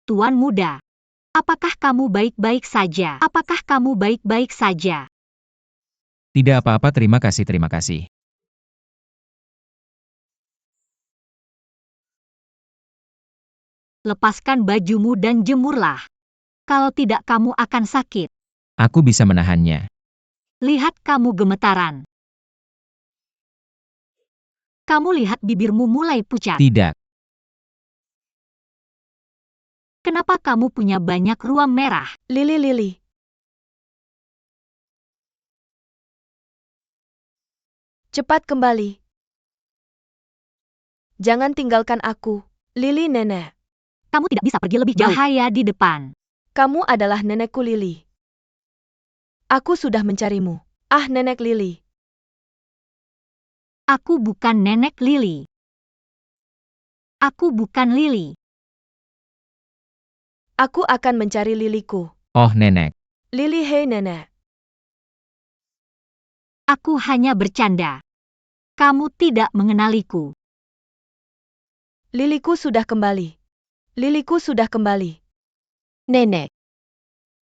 Tuan muda. Apakah kamu baik-baik saja? Apakah kamu baik-baik saja? Tidak apa-apa, terima kasih, terima kasih. Lepaskan bajumu dan jemurlah. Kalau tidak kamu akan sakit. Aku bisa menahannya. Lihat kamu gemetaran. Kamu lihat bibirmu mulai pucat. Tidak. Kenapa kamu punya banyak ruam merah? Lili. Cepat kembali. Jangan tinggalkan aku, Lili nenek. Kamu tidak bisa pergi lebih jauh. Bahaya di depan. Kamu adalah nenekku Lili. Aku sudah mencarimu. Ah, nenek Lili. Aku bukan nenek Lili. Aku bukan Lili. Aku akan mencari Liliku. Oh, nenek. Lili, hei nenek. Aku hanya bercanda. Kamu tidak mengenaliku. Liliku sudah kembali. Liliku sudah kembali. Nenek.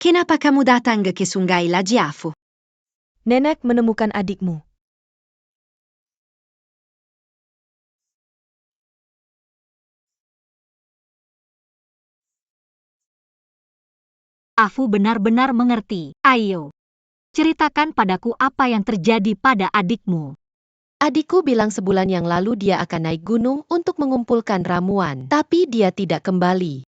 Kenapa kamu datang ke sungai Lajiafu? Nenek menemukan adikmu. Afu benar-benar mengerti. Ayo. Ceritakan padaku apa yang terjadi pada adikmu. Adikku bilang sebulan yang lalu dia akan naik gunung untuk mengumpulkan ramuan, tapi dia tidak kembali.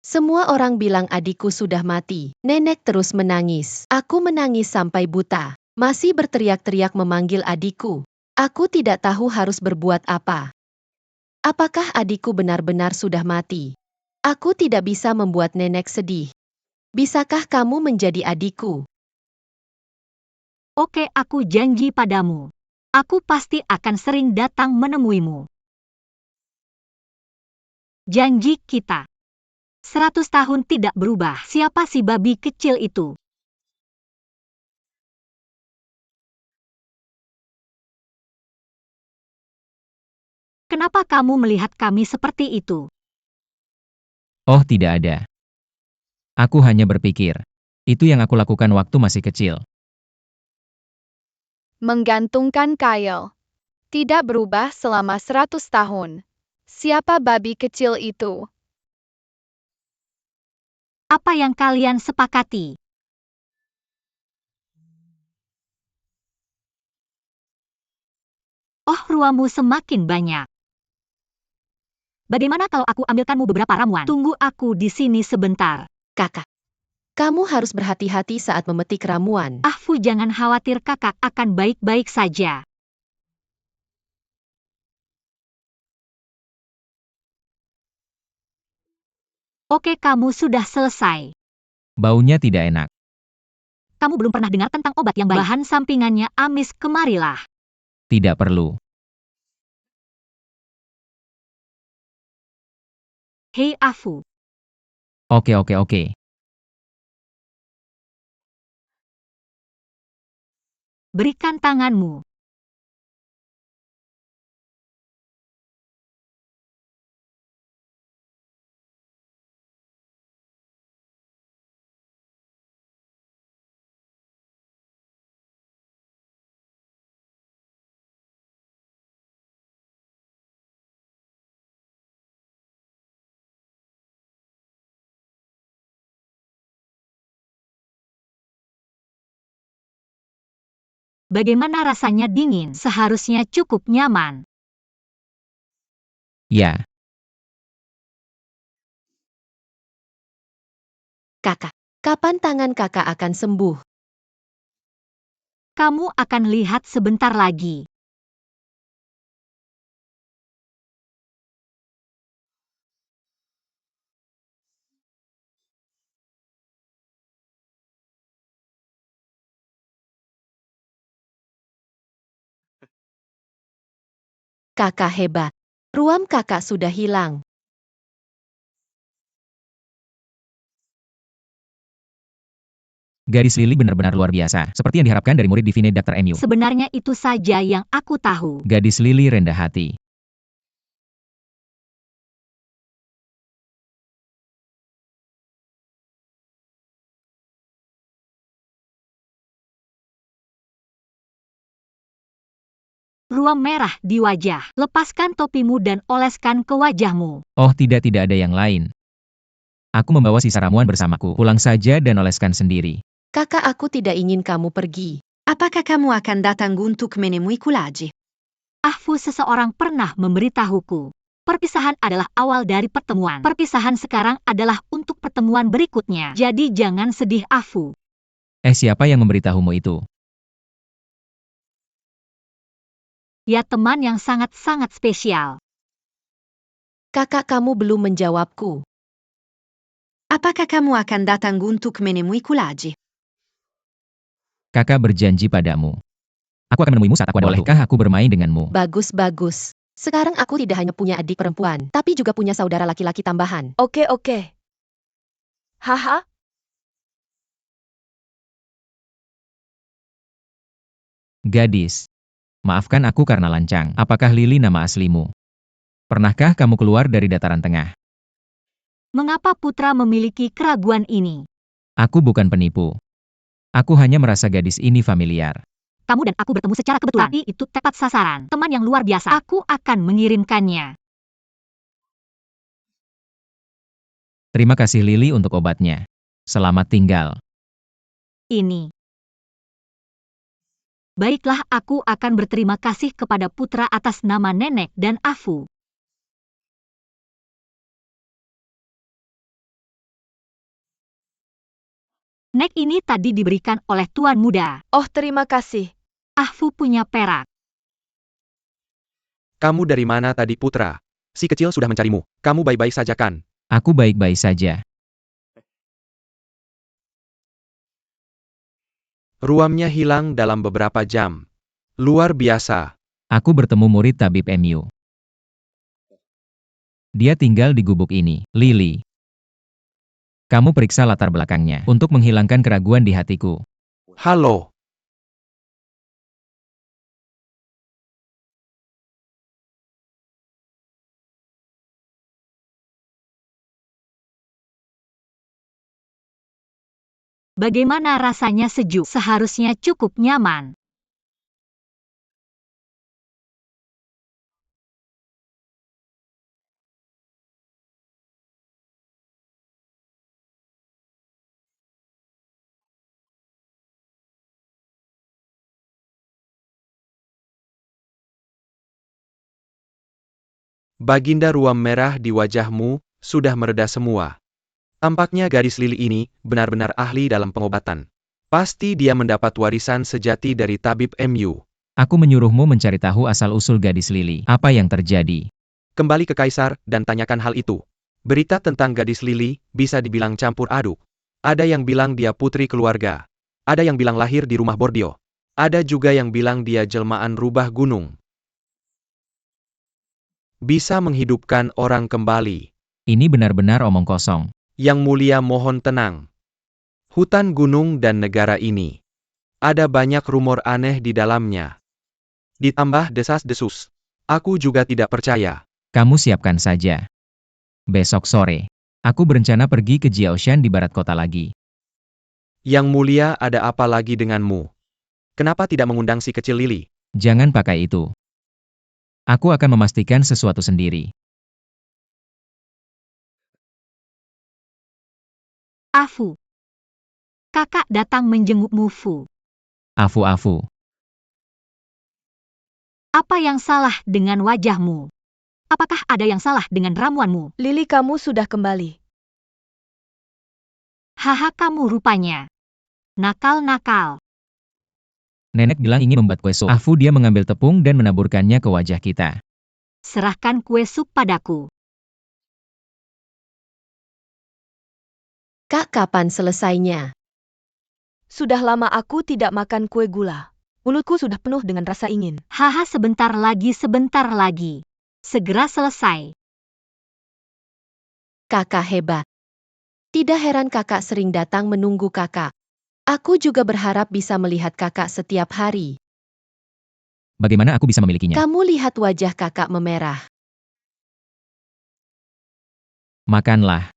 Semua orang bilang adikku sudah mati. Nenek terus menangis. Aku menangis sampai buta. Masih berteriak-teriak memanggil adikku. Aku tidak tahu harus berbuat apa. Apakah adikku benar-benar sudah mati? Aku tidak bisa membuat nenek sedih. Bisakah kamu menjadi adikku? Oke, aku janji padamu. Aku pasti akan sering datang menemuimu. Janji kita. 100 tahun tidak berubah. Siapa si babi kecil itu? Kenapa kamu melihat kami seperti itu? Oh, tidak ada. Aku hanya berpikir. Itu yang aku lakukan waktu masih kecil. Menggantungkan kail. Tidak berubah selama 100 tahun. Siapa babi kecil itu? Apa yang kalian sepakati? Oh, ruamu semakin banyak. Bagaimana kalau aku ambilkanmu beberapa ramuan? Tunggu aku di sini sebentar. Kakak. Kamu harus berhati-hati saat memetik ramuan. Afu, jangan khawatir, kakak akan baik-baik saja. Oke, kamu sudah selesai. Baunya tidak enak. Kamu belum pernah dengar tentang obat yang baik. Bahan sampingannya amis, kemarilah. Tidak perlu. Hei Afu. Oke. Berikan tanganmu. Bagaimana rasanya dingin? Seharusnya cukup nyaman. Ya. Kakak. Kapan tangan kakak akan sembuh? Kamu akan lihat sebentar lagi. Kakak hebat. Ruam kakak sudah hilang. Gadis Lili benar-benar luar biasa. Seperti yang diharapkan dari murid Divine Dr. MU. Sebenarnya itu saja yang aku tahu. Gadis Lili rendah hati. ruam merah di wajah. Lepaskan topimu dan oleskan ke wajahmu. Oh tidak ada yang lain. Aku membawa sisa ramuan bersamaku. Pulang saja dan oleskan sendiri. Kakak, aku tidak ingin kamu pergi. Apakah kamu akan datang untuk menemui Kulaji? Ahfu, seseorang pernah memberitahuku. Perpisahan adalah awal dari pertemuan. Perpisahan sekarang adalah untuk pertemuan berikutnya. Jadi jangan sedih, Ahfu. Siapa yang memberitahumu itu? Ya, teman yang sangat-sangat spesial. Kakak, kamu belum menjawabku. Apakah kamu akan datang untuk menemui Kulaji? Kakak berjanji padamu. Aku akan menemuimu saat aku ada. Bolehkah aku bermain denganmu? Bagus. Sekarang aku tidak hanya punya adik perempuan, tapi juga punya saudara laki-laki tambahan. Oke. Haha, Gadis. Maafkan aku karena lancang. Apakah Lily nama aslimu? Pernahkah kamu keluar dari dataran tengah? Mengapa Putra memiliki keraguan ini? Aku bukan penipu. Aku hanya merasa gadis ini familiar. Kamu dan aku bertemu secara kebetulan. Tapi itu tepat sasaran. Teman yang luar biasa. Aku akan mengirimkannya. Terima kasih Lily untuk obatnya. Selamat tinggal. Ini. Baiklah, aku akan berterima kasih kepada Putra atas nama Nenek dan Ahfu. Nek ini tadi diberikan oleh Tuan Muda. oh terima kasih. Ahfu punya perak. Kamu dari mana tadi, Putra? Si kecil sudah mencarimu. Kamu baik-baik saja kan? Aku baik-baik saja. Ruamnya hilang dalam beberapa jam. Luar biasa. Aku bertemu murid tabib MU. Dia tinggal di gubuk ini. Lily. Kamu periksa latar belakangnya untuk menghilangkan keraguan di hatiku. Halo. Bagaimana rasanya? Sejuk? Seharusnya cukup nyaman. Baginda, ruam merah di wajahmu sudah mereda semua. Tampaknya gadis Lily ini benar-benar ahli dalam pengobatan. Pasti dia mendapat warisan sejati dari tabib MU. Aku menyuruhmu mencari tahu asal-usul gadis Lily. Apa yang terjadi? Kembali ke Kaisar dan tanyakan hal itu. Berita tentang gadis Lily bisa dibilang campur aduk. Ada yang bilang dia putri keluarga. Ada yang bilang lahir di rumah Bordio. Ada juga yang bilang dia jelmaan rubah gunung. Bisa menghidupkan orang kembali. Ini benar-benar omong kosong. Yang mulia, mohon tenang. Hutan gunung dan negara ini. Ada banyak rumor aneh di dalamnya. Ditambah desas-desus. Aku juga tidak percaya. Kamu siapkan saja. Besok sore, aku berencana pergi ke Jiaoshan di barat kota lagi. Yang mulia, ada apa lagi denganmu? Kenapa tidak mengundang si kecil Lily? Jangan pakai itu. Aku akan memastikan sesuatu sendiri. Ahfu. Kakak datang menjengukmu, Fu. Afu. Apa yang salah dengan wajahmu? Apakah ada yang salah dengan ramuanmu? Lily, kamu sudah kembali. Haha, kamu rupanya nakal-nakal. Nenek bilang ingin membuat kue sup. Afu, dia mengambil tepung dan menaburkannya ke wajah kita. Serahkan kue sup padaku. Kak, kapan selesainya? Sudah lama aku tidak makan kue gula. Mulutku sudah penuh dengan rasa ingin. Haha, sebentar lagi. Segera selesai. Kakak hebat. Tidak heran kakak sering datang menunggu kakak. Aku juga berharap bisa melihat kakak setiap hari. Bagaimana aku bisa memilikinya? Kamu lihat wajah kakak memerah. Makanlah.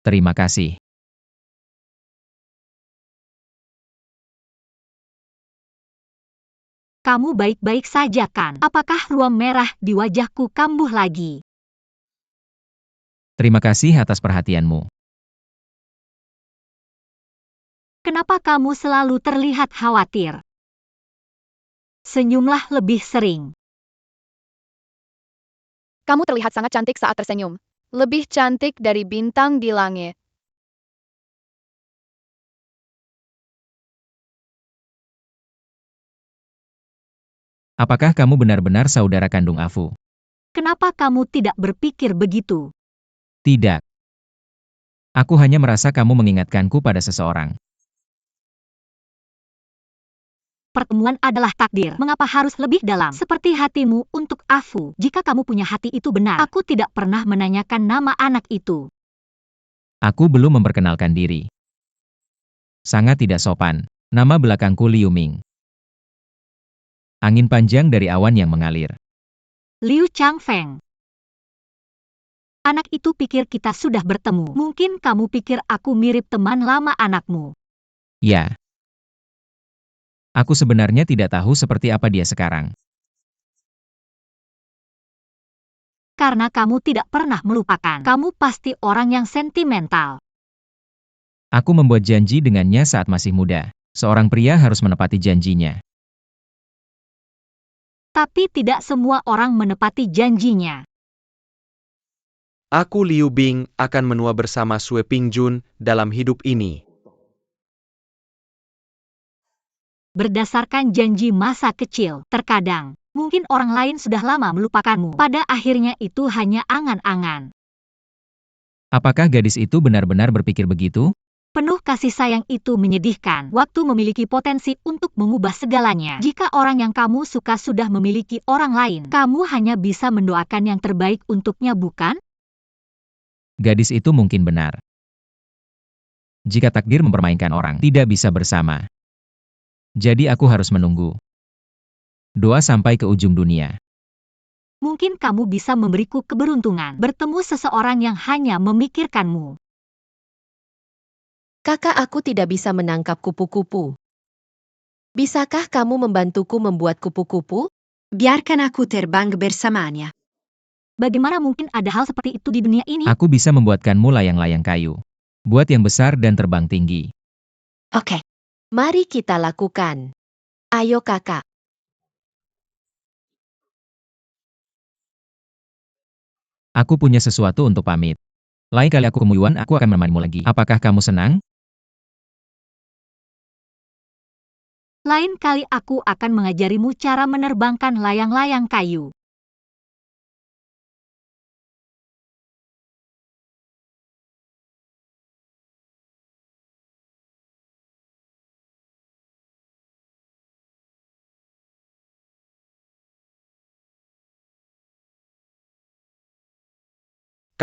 Terima kasih. Kamu baik-baik saja kan? Apakah ruam merah di wajahku kambuh lagi? Terima kasih atas perhatianmu. Kenapa kamu selalu terlihat khawatir? Senyumlah lebih sering. Kamu terlihat sangat cantik saat tersenyum. Lebih cantik dari bintang di langit. Apakah kamu benar-benar saudara kandung Afu? Kenapa kamu tidak berpikir begitu? Tidak. Aku hanya merasa kamu mengingatkanku pada seseorang. Pertemuan adalah takdir. Mengapa harus lebih dalam? Seperti hatimu untuk Afu. Jika kamu punya hati itu benar, aku tidak pernah menanyakan nama anak itu. Aku belum memperkenalkan diri. Sangat tidak sopan. Nama belakangku Liu Ming. Angin panjang dari awan yang mengalir. Liu Changfeng. Anak itu pikir kita sudah bertemu. Mungkin kamu pikir aku mirip teman lama anakmu. Ya. Aku sebenarnya tidak tahu seperti apa dia sekarang. Karena kamu tidak pernah melupakan. Kamu pasti orang yang sentimental. Aku membuat janji dengannya saat masih muda. Seorang pria harus menepati janjinya. Tapi tidak semua orang menepati janjinya. Aku Liu Bing akan menua bersama Sue Pingjun dalam hidup ini. Berdasarkan janji masa kecil, terkadang, mungkin orang lain sudah lama melupakanmu. Pada akhirnya itu hanya angan-angan. Apakah gadis itu benar-benar berpikir begitu? Penuh kasih sayang itu menyedihkan. Waktu memiliki potensi untuk mengubah segalanya. Jika orang yang kamu suka sudah memiliki orang lain, kamu hanya bisa mendoakan yang terbaik untuknya, bukan? Gadis itu mungkin benar. Jika takdir mempermainkan orang, tidak bisa bersama. Jadi aku harus menunggu. Doa sampai ke ujung dunia. Mungkin kamu bisa memberiku keberuntungan, bertemu seseorang yang hanya memikirkanmu. Kakak, aku tidak bisa menangkap kupu-kupu. Bisakah kamu membantuku membuat kupu-kupu? Biarkan aku terbang bersamanya. Bagaimana mungkin ada hal seperti itu di dunia ini? Aku bisa membuatkanmu layang-layang kayu. Buat yang besar dan terbang tinggi. Oke. Mari kita lakukan. Ayo kakak. Aku punya sesuatu untuk pamit. Lain kali aku ke Muyuan, aku akan menemanimu lagi. Apakah kamu senang? Lain kali aku akan mengajarimu cara menerbangkan layang-layang kayu.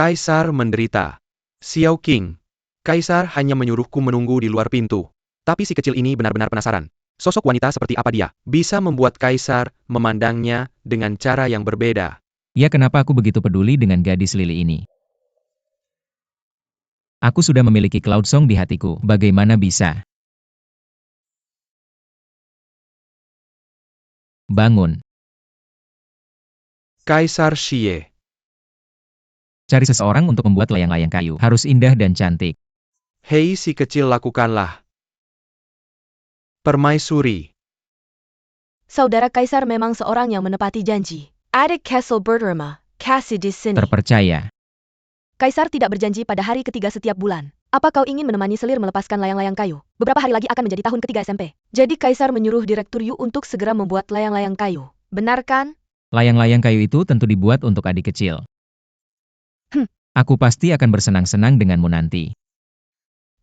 Kaisar menderita. Xiao Qing. Kaisar hanya menyuruhku menunggu di luar pintu. Tapi si kecil ini benar-benar penasaran. Sosok wanita seperti apa dia? Bisa membuat Kaisar memandangnya dengan cara yang berbeda. Ya, kenapa aku begitu peduli dengan gadis Lili ini? Aku sudah memiliki Cloud Song di hatiku. Bagaimana bisa? Bangun. Kaisar Xie. Cari seseorang untuk membuat layang-layang kayu. Harus indah dan cantik. Hei si kecil, lakukanlah. Permaisuri. Saudara Kaisar memang seorang yang menepati janji. Adik Kessel Berderma, kasih di sini. Terpercaya. Kaisar tidak berjanji pada hari ketiga setiap bulan. Apa kau ingin menemani Selir melepaskan layang-layang kayu? Beberapa hari lagi akan menjadi tahun ketiga SMP. Jadi Kaisar menyuruh Direktur Yu untuk segera membuat layang-layang kayu. Benar kan? Layang-layang kayu itu tentu dibuat untuk adik kecil. Aku pasti akan bersenang-senang denganmu nanti.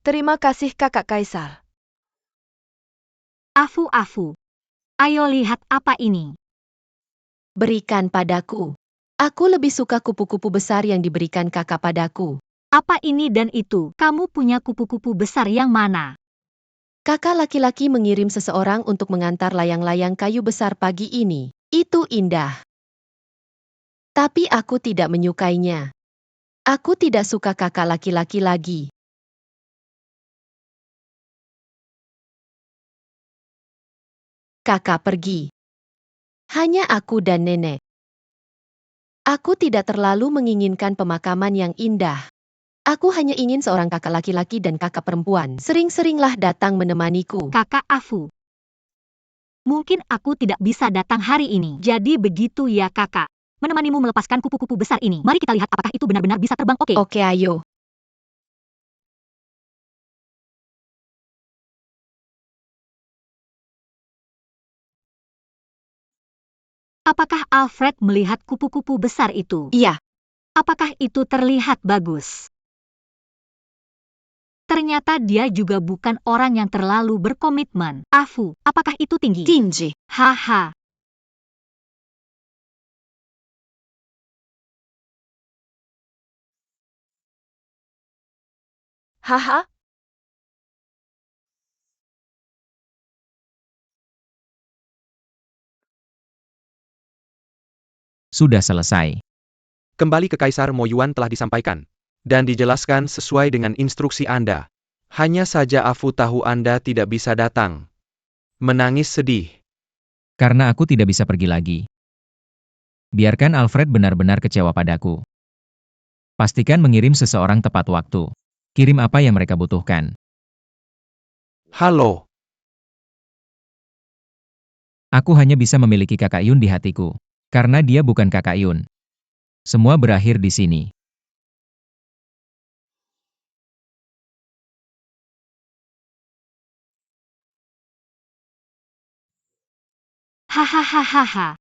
Terima kasih kakak Kaisar. Afu-afu. Ayo lihat apa ini. Berikan padaku. Aku lebih suka kupu-kupu besar yang diberikan kakak padaku. Apa ini dan itu? Kamu punya kupu-kupu besar yang mana? Kakak laki-laki mengirim seseorang untuk mengantar layang-layang kayu besar pagi ini. Itu indah. Tapi aku tidak menyukainya. Aku tidak suka kakak laki-laki lagi. Kakak pergi. Hanya aku dan nenek. Aku tidak terlalu menginginkan pemakaman yang indah. Aku hanya ingin seorang kakak laki-laki dan kakak perempuan. Sering-seringlah datang menemaniku. Kakak Afu. Mungkin aku tidak bisa datang hari ini. Jadi begitu ya kakak. Menemanimu melepaskan kupu-kupu besar ini. Mari kita lihat apakah itu benar-benar bisa terbang. Oke. Oke, ayo. Apakah Alfred melihat kupu-kupu besar itu? Iya. Apakah itu terlihat bagus? Ternyata dia juga bukan orang yang terlalu berkomitmen. Afu, apakah itu tinggi? Tingi. Haha. Haha, Sudah selesai. Kembali ke Kaisar Mo Yuan telah disampaikan. Dan dijelaskan sesuai dengan instruksi Anda. Hanya saja Afu tahu Anda tidak bisa datang. Menangis sedih. Karena aku tidak bisa pergi lagi. Biarkan Alfred benar-benar kecewa padaku. Pastikan mengirim seseorang tepat waktu. Kirim apa yang mereka butuhkan. Halo. Aku hanya bisa memiliki kakak Yun di hatiku. Karena dia bukan kakak Yun. Semua berakhir di sini. Hahaha.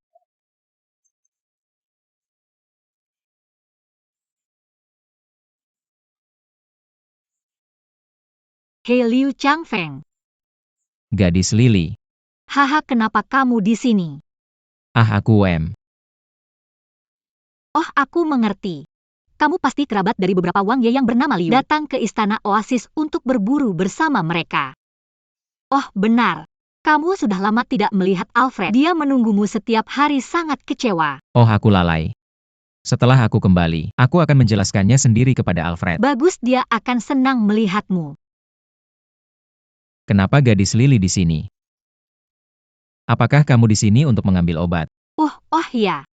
Hei Liu Changfeng. Gadis Lili. Haha, kenapa kamu di sini? Ah, aku Wem. Oh, aku mengerti. Kamu pasti kerabat dari beberapa Wang Ye yang bernama Liu. Datang ke istana Oasis untuk berburu bersama mereka. Oh, benar. Kamu sudah lama tidak melihat Alfred. Dia menunggumu setiap hari, sangat kecewa. Oh, aku lalai. Setelah aku kembali, aku akan menjelaskannya sendiri kepada Alfred. Bagus, dia akan senang melihatmu. Kenapa gadis Lili di sini? Apakah kamu di sini untuk mengambil obat? Oh ya.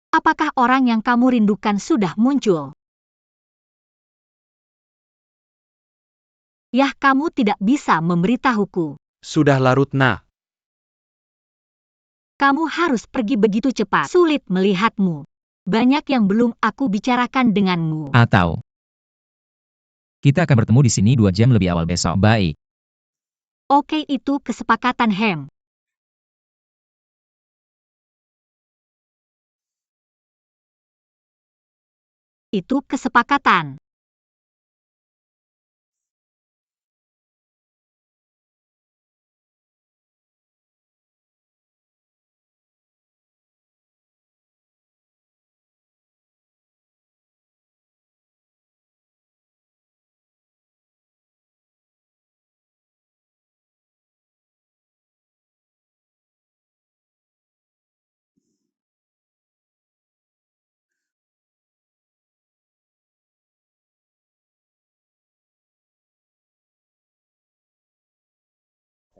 Apakah orang yang kamu rindukan sudah muncul? Yah, kamu tidak bisa memberitahuku. Sudah larut nak. Kamu harus pergi begitu cepat. Sulit melihatmu. Banyak yang belum aku bicarakan denganmu. Atau kita akan bertemu di sini 2 jam lebih awal besok. Baik. Oke, itu kesepakatan Hem. Itu kesepakatan.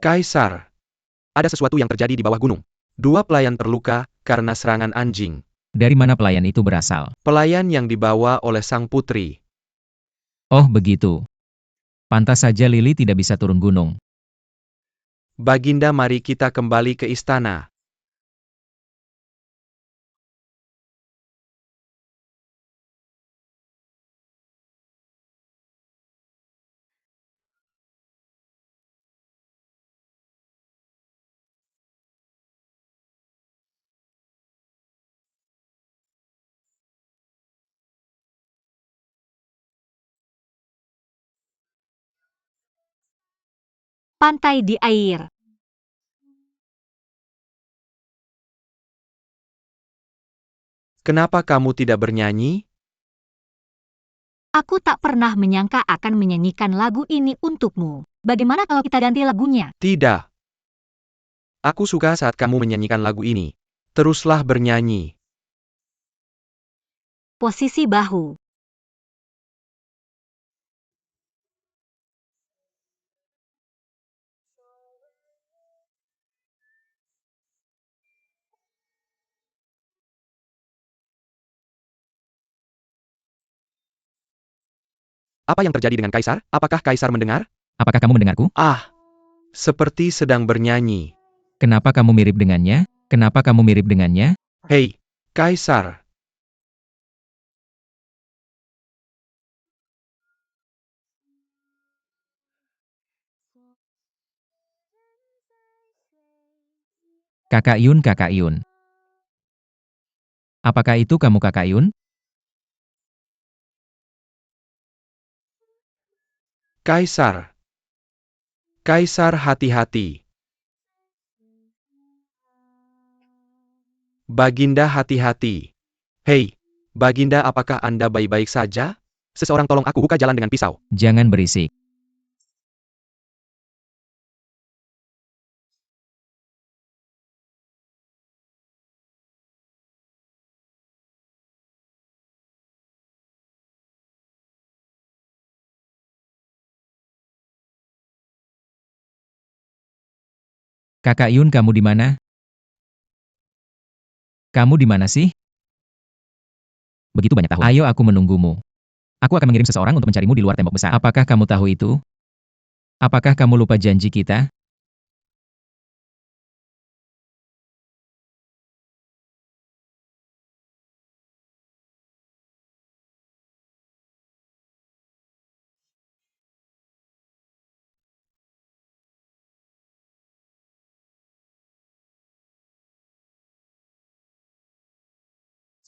Kaisar. Ada sesuatu yang terjadi di bawah gunung. 2 pelayan terluka karena serangan anjing. Dari mana pelayan itu berasal? Pelayan yang dibawa oleh sang putri. Oh, begitu. Pantas saja Lili tidak bisa turun gunung. Baginda, mari kita kembali ke istana. Pantai di air. Kenapa kamu tidak bernyanyi? Aku tak pernah menyangka akan menyanyikan lagu ini untukmu. Bagaimana kalau kita ganti lagunya? Tidak. Aku suka saat kamu menyanyikan lagu ini. Teruslah bernyanyi. posisi bahu. Apa yang terjadi dengan Kaisar? Apakah Kaisar mendengar? Apakah kamu mendengarku? Ah, seperti sedang bernyanyi. Kenapa kamu mirip dengannya? Kenapa kamu mirip dengannya? Hei, Kaisar. Kakak Yun, Kakak Yun. Apakah itu kamu Kakak Yun? Kaisar. Kaisar, hati-hati. Baginda, hati-hati. Hei, Baginda, apakah Anda baik-baik saja? Seseorang tolong aku buka jalan dengan pisau. Jangan berisik. Kakak Yun, kamu di mana? Kamu di mana sih? Begitu banyak tahun. Ayo, aku menunggumu. Aku akan mengirim seseorang untuk mencarimu di luar tembok besar. Apakah kamu tahu itu? Apakah kamu lupa janji kita?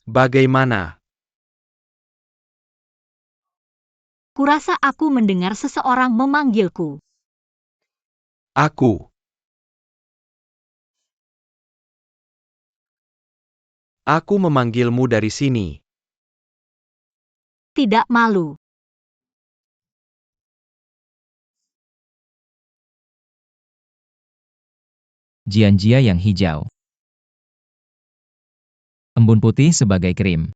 Bagaimana? Kurasa aku mendengar seseorang memanggilku. Aku. Aku memanggilmu dari sini. Tidak malu. Jianjia yang hijau. Embun putih sebagai krim.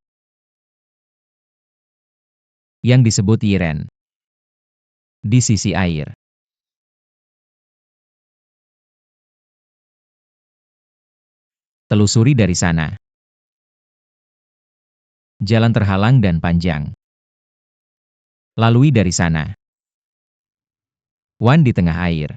Yang disebut Yiren. Di sisi air. Telusuri dari sana. Jalan terhalang dan panjang. Lalui dari sana. Wan di tengah air.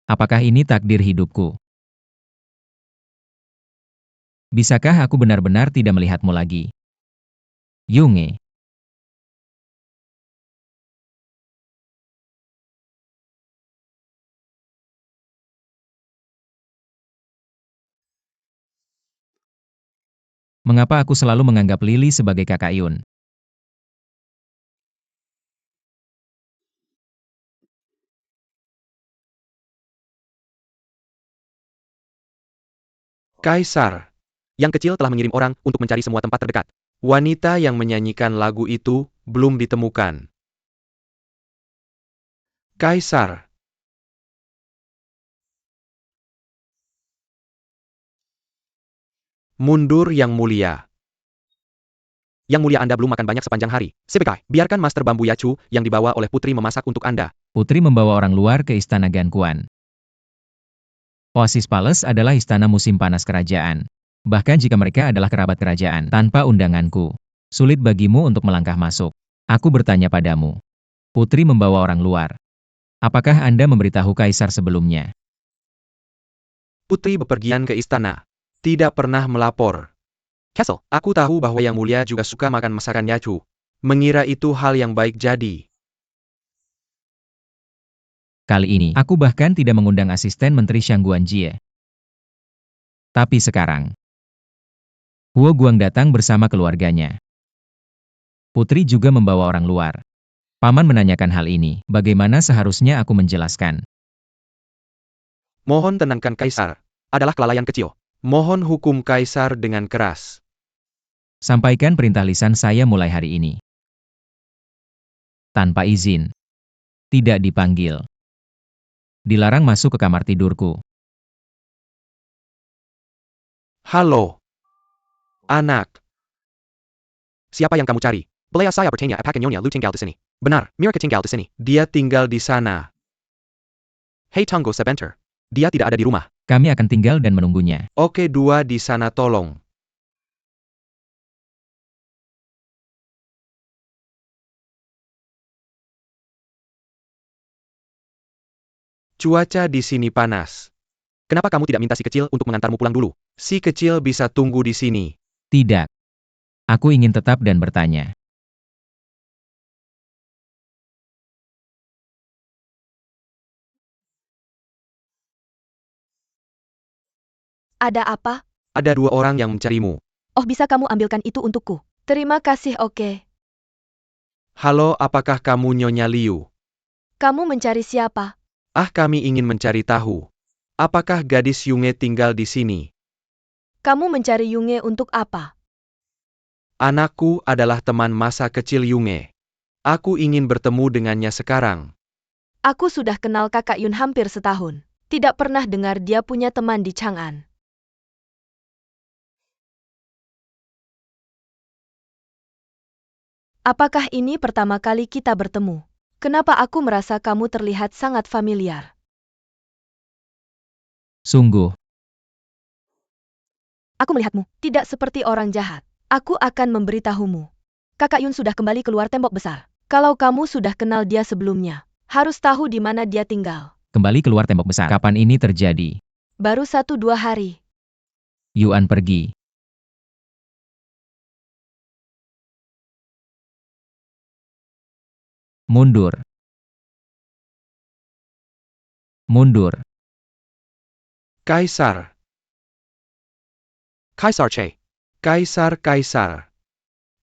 Apakah ini takdir hidupku? Bisakah aku benar-benar tidak melihatmu lagi? Yunge. Mengapa aku selalu menganggap Lily sebagai kakak Yun? Kaisar. Yang kecil telah mengirim orang untuk mencari semua tempat terdekat. Wanita yang menyanyikan lagu itu belum ditemukan. Kaisar. Mundur yang mulia. Yang mulia, Anda belum makan banyak sepanjang hari. CPK, biarkan Master Bambu Yacu yang dibawa oleh putri memasak untuk Anda. Putri membawa orang luar ke istana Gankuan. Oasis Palace adalah istana musim panas kerajaan. Bahkan jika mereka adalah kerabat kerajaan, tanpa undanganku, sulit bagimu untuk melangkah masuk. Aku bertanya padamu. Putri membawa orang luar. Apakah Anda memberitahu Kaisar sebelumnya? Putri bepergian ke istana. Tidak pernah melapor. Castle, aku tahu bahwa Yang Mulia juga suka makan masakan Yacu. Mengira itu hal yang baik jadi. Kali ini, aku bahkan tidak mengundang asisten Menteri Shangguan Jie. Tapi sekarang, Huo Guang datang bersama keluarganya. Putri juga membawa orang luar. Paman menanyakan hal ini, bagaimana seharusnya aku menjelaskan? Mohon tenangkan Kaisar. Adalah kelalaian kecil. Mohon hukum Kaisar dengan keras. Sampaikan perintah lisan saya mulai hari ini. Tanpa izin. Tidak dipanggil. Dilarang masuk ke kamar tidurku. Halo. Anak. Siapa yang kamu cari? Belaya saya bertanya apakah Nyonya Lu tinggal di sini. Benar, Mirka tinggal di sini. Dia tinggal di sana. Hei tunggu sebentar. Dia tidak ada di rumah. Kami akan tinggal dan menunggunya. Oke, dua di sana tolong. Cuaca di sini panas. Kenapa kamu tidak minta si kecil untuk mengantarmu pulang dulu? Si kecil bisa tunggu di sini. Tidak. Aku ingin tetap dan bertanya. Ada apa? Ada dua orang yang mencarimu. Oh, bisa kamu ambilkan itu untukku? Terima kasih, oke. Halo, apakah kamu Nyonya Liu? Kamu mencari siapa? Ah, kami ingin mencari tahu. Apakah gadis Yunge tinggal di sini? Kamu mencari Yunge untuk apa? Anakku adalah teman masa kecil Yunge. Aku ingin bertemu dengannya sekarang. Aku sudah kenal kakak Yun hampir setahun. Tidak pernah dengar dia punya teman di Chang'an. Apakah ini pertama kali kita bertemu? Kenapa aku merasa kamu terlihat sangat familiar? Sungguh. Aku melihatmu, tidak seperti orang jahat. Aku akan memberitahumu. Kakak Yun sudah kembali keluar tembok besar. Kalau kamu sudah kenal dia sebelumnya, harus tahu di mana dia tinggal. Kembali keluar tembok besar. Kapan ini terjadi? Baru 1-2 hari. Yuan pergi. Mundur. Mundur. Kaisar. Kaisar Che. Kaisar.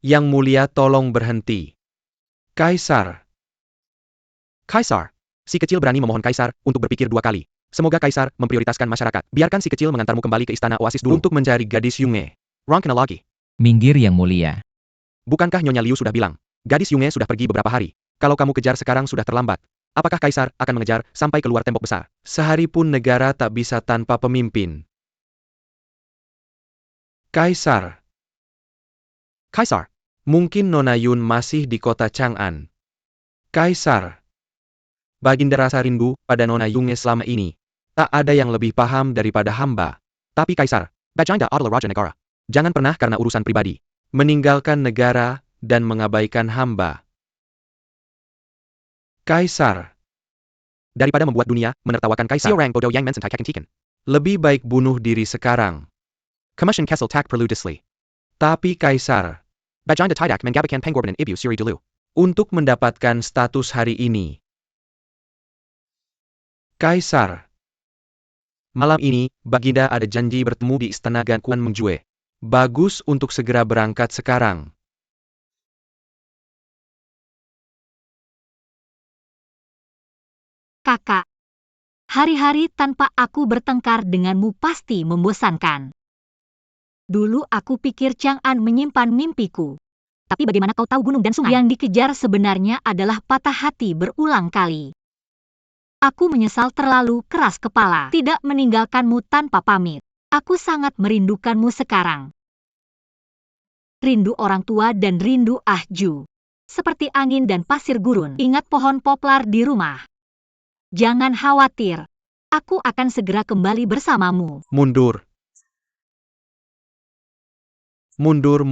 Yang mulia tolong berhenti. Kaisar. Si kecil berani memohon Kaisar untuk berpikir 2 kali. Semoga Kaisar memprioritaskan masyarakat. Biarkan si kecil mengantarmu kembali ke istana Oasis dulu untuk mencari gadis Yunge. Rong kenal lagi. Minggir yang mulia. Bukankah Nyonya Liu sudah bilang? Gadis Yunge sudah pergi beberapa hari. Kalau kamu kejar sekarang sudah terlambat. Apakah Kaisar akan mengejar sampai keluar tembok besar? Sehari pun negara tak bisa tanpa pemimpin. Kaisar. Mungkin Nona Yun masih di kota Chang'an. Kaisar. Baginda rasa rindu pada Nona Yunge selama ini. Tak ada yang lebih paham daripada hamba. Tapi Kaisar, Baginda adalah Raja Negara. Jangan pernah karena urusan pribadi meninggalkan negara dan mengabaikan hamba. Kaisar. Daripada membuat dunia menertawakan Kaisar, Siorang bodoh yang mensentai kekentikan. Lebih baik bunuh diri sekarang. Kemushin Kessel tak perlu disli. Tapi Kaisar. Baginda tidak mengabaikan pengorbanan ibu siri dulu. Untuk mendapatkan status hari ini. Kaisar. Malam ini, Baginda ada janji bertemu di istana Gankuan Mengjue. Bagus untuk segera berangkat sekarang. Kakak, hari-hari tanpa aku bertengkar denganmu pasti membosankan. Dulu aku pikir Chang'an menyimpan mimpiku. Tapi bagaimana kau tahu gunung dan sungai? Yang dikejar sebenarnya adalah patah hati berulang kali. Aku menyesal terlalu keras kepala, tidak meninggalkanmu tanpa pamit. Aku sangat merindukanmu sekarang. Rindu orang tua dan rindu Ahju. Seperti angin dan pasir gurun, ingat pohon poplar di rumah. Jangan khawatir. Aku akan segera kembali bersamamu. Mundur. Mundur.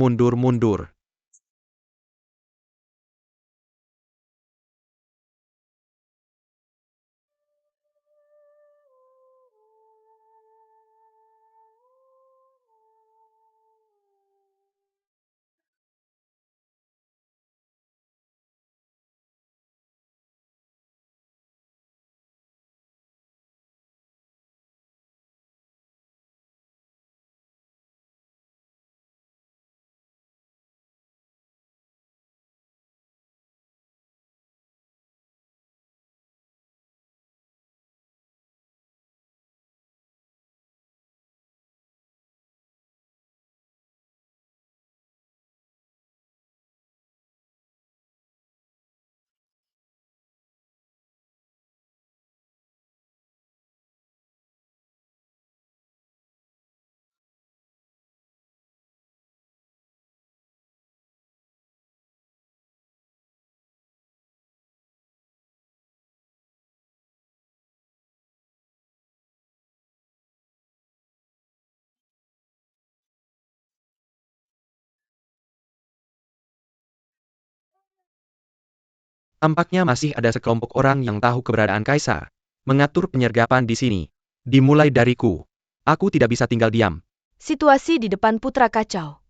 Tampaknya masih ada sekelompok orang yang tahu keberadaan Kaisar. Mengatur penyergapan di sini. Dimulai dariku. Aku tidak bisa tinggal diam. Situasi di depan putra kacau.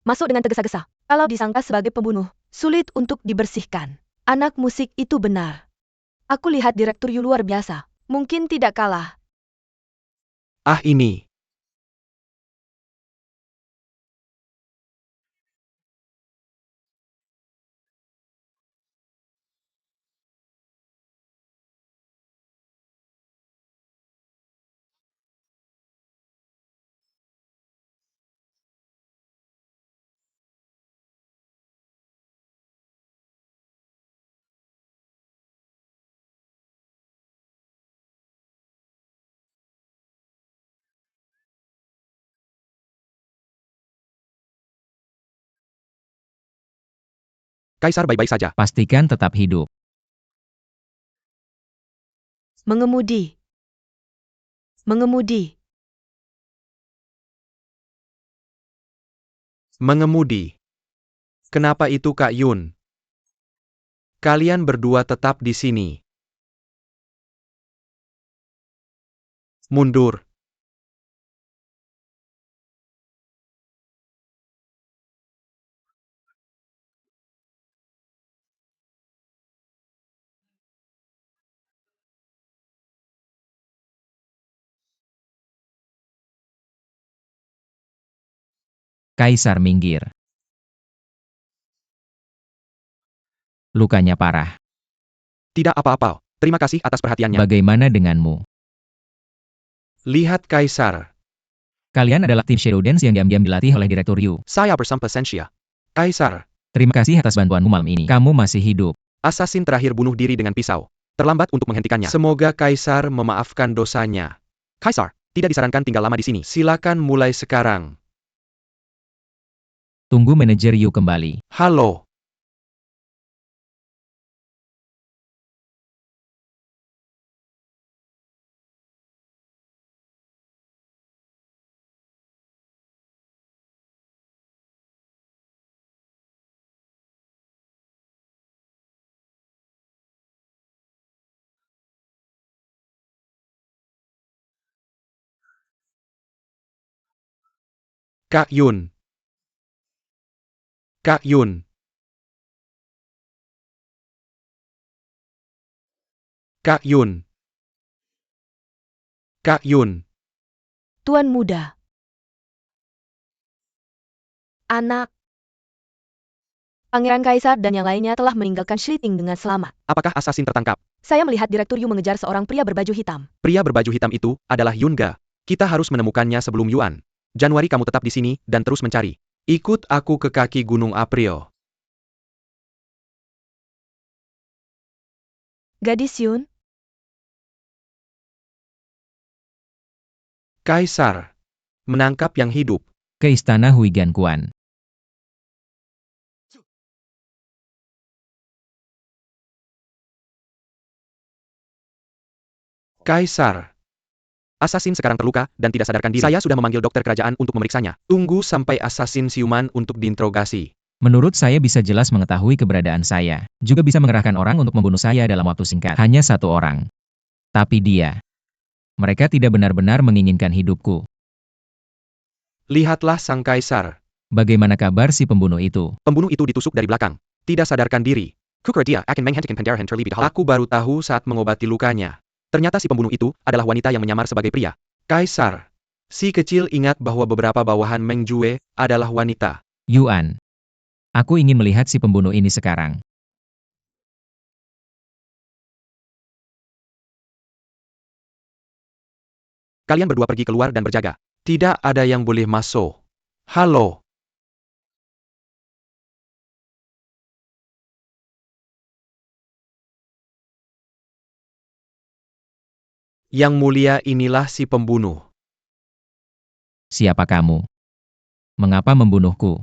Masuk dengan tergesa-gesa. Kalau disangka sebagai pembunuh, sulit untuk dibersihkan. Anak musik itu benar. Aku lihat Direktur Yu luar biasa. Mungkin tidak kalah. Ah ini. Kaisar baik-baik saja. Pastikan tetap hidup. Mengemudi. Mengemudi. Mengemudi. Kenapa itu Kak Yun? Kalian berdua tetap di sini. Mundur. Kaisar minggir. Lukanya parah. Tidak apa-apa. Terima kasih atas perhatiannya. Bagaimana denganmu? Lihat Kaisar. Kalian adalah tim Shadow Dance yang diam-diam dilatih oleh Direktur Yu. Saya bersama Sensia. Kaisar. Terima kasih atas bantuanmu malam ini. Kamu masih hidup. Asasin terakhir bunuh diri dengan pisau. Terlambat untuk menghentikannya. Semoga Kaisar memaafkan dosanya. Kaisar, tidak disarankan tinggal lama di sini. Silakan mulai sekarang. Tunggu manajer Yu kembali. Halo. Kak Yun. Kak Yun. Kak Yun. Kak Yun. Tuan muda. Anak. Pangeran Kaisar dan yang lainnya telah meninggalkan Shriting dengan selamat. Apakah asasin tertangkap? Saya melihat Direktur Yu mengejar seorang pria berbaju hitam. Pria berbaju hitam itu adalah Yunga. Kita harus menemukannya sebelum Yuan. Januari kamu tetap di sini dan terus mencari. Ikut aku ke kaki Gunung April. Gadis Yun, Kaisar. Menangkap yang hidup. Ke istana Huigan Kuan. Kaisar. Asasin sekarang terluka dan tidak sadarkan diri. Saya sudah memanggil dokter kerajaan untuk memeriksanya. Tunggu sampai asasin siuman untuk diinterogasi. Menurut saya bisa jelas mengetahui keberadaan saya. Juga bisa mengerahkan orang untuk membunuh saya dalam waktu singkat. Hanya satu orang. Tapi dia. Mereka tidak benar-benar menginginkan hidupku. Lihatlah sang kaisar. Bagaimana kabar si pembunuh itu? Pembunuh itu ditusuk dari belakang. Tidak sadarkan diri. Kukradia akan menghentikan pendaraan terlebih dahulu. Aku baru tahu saat mengobati lukanya. Ternyata si pembunuh itu adalah wanita yang menyamar sebagai pria. Kaisar. Si kecil ingat bahwa beberapa bawahan Meng Jue adalah wanita. Yuan. Aku ingin melihat si pembunuh ini sekarang. Kalian berdua pergi keluar dan berjaga. Tidak ada yang boleh masuk. Halo. Yang mulia inilah si pembunuh. Siapa kamu? Mengapa membunuhku?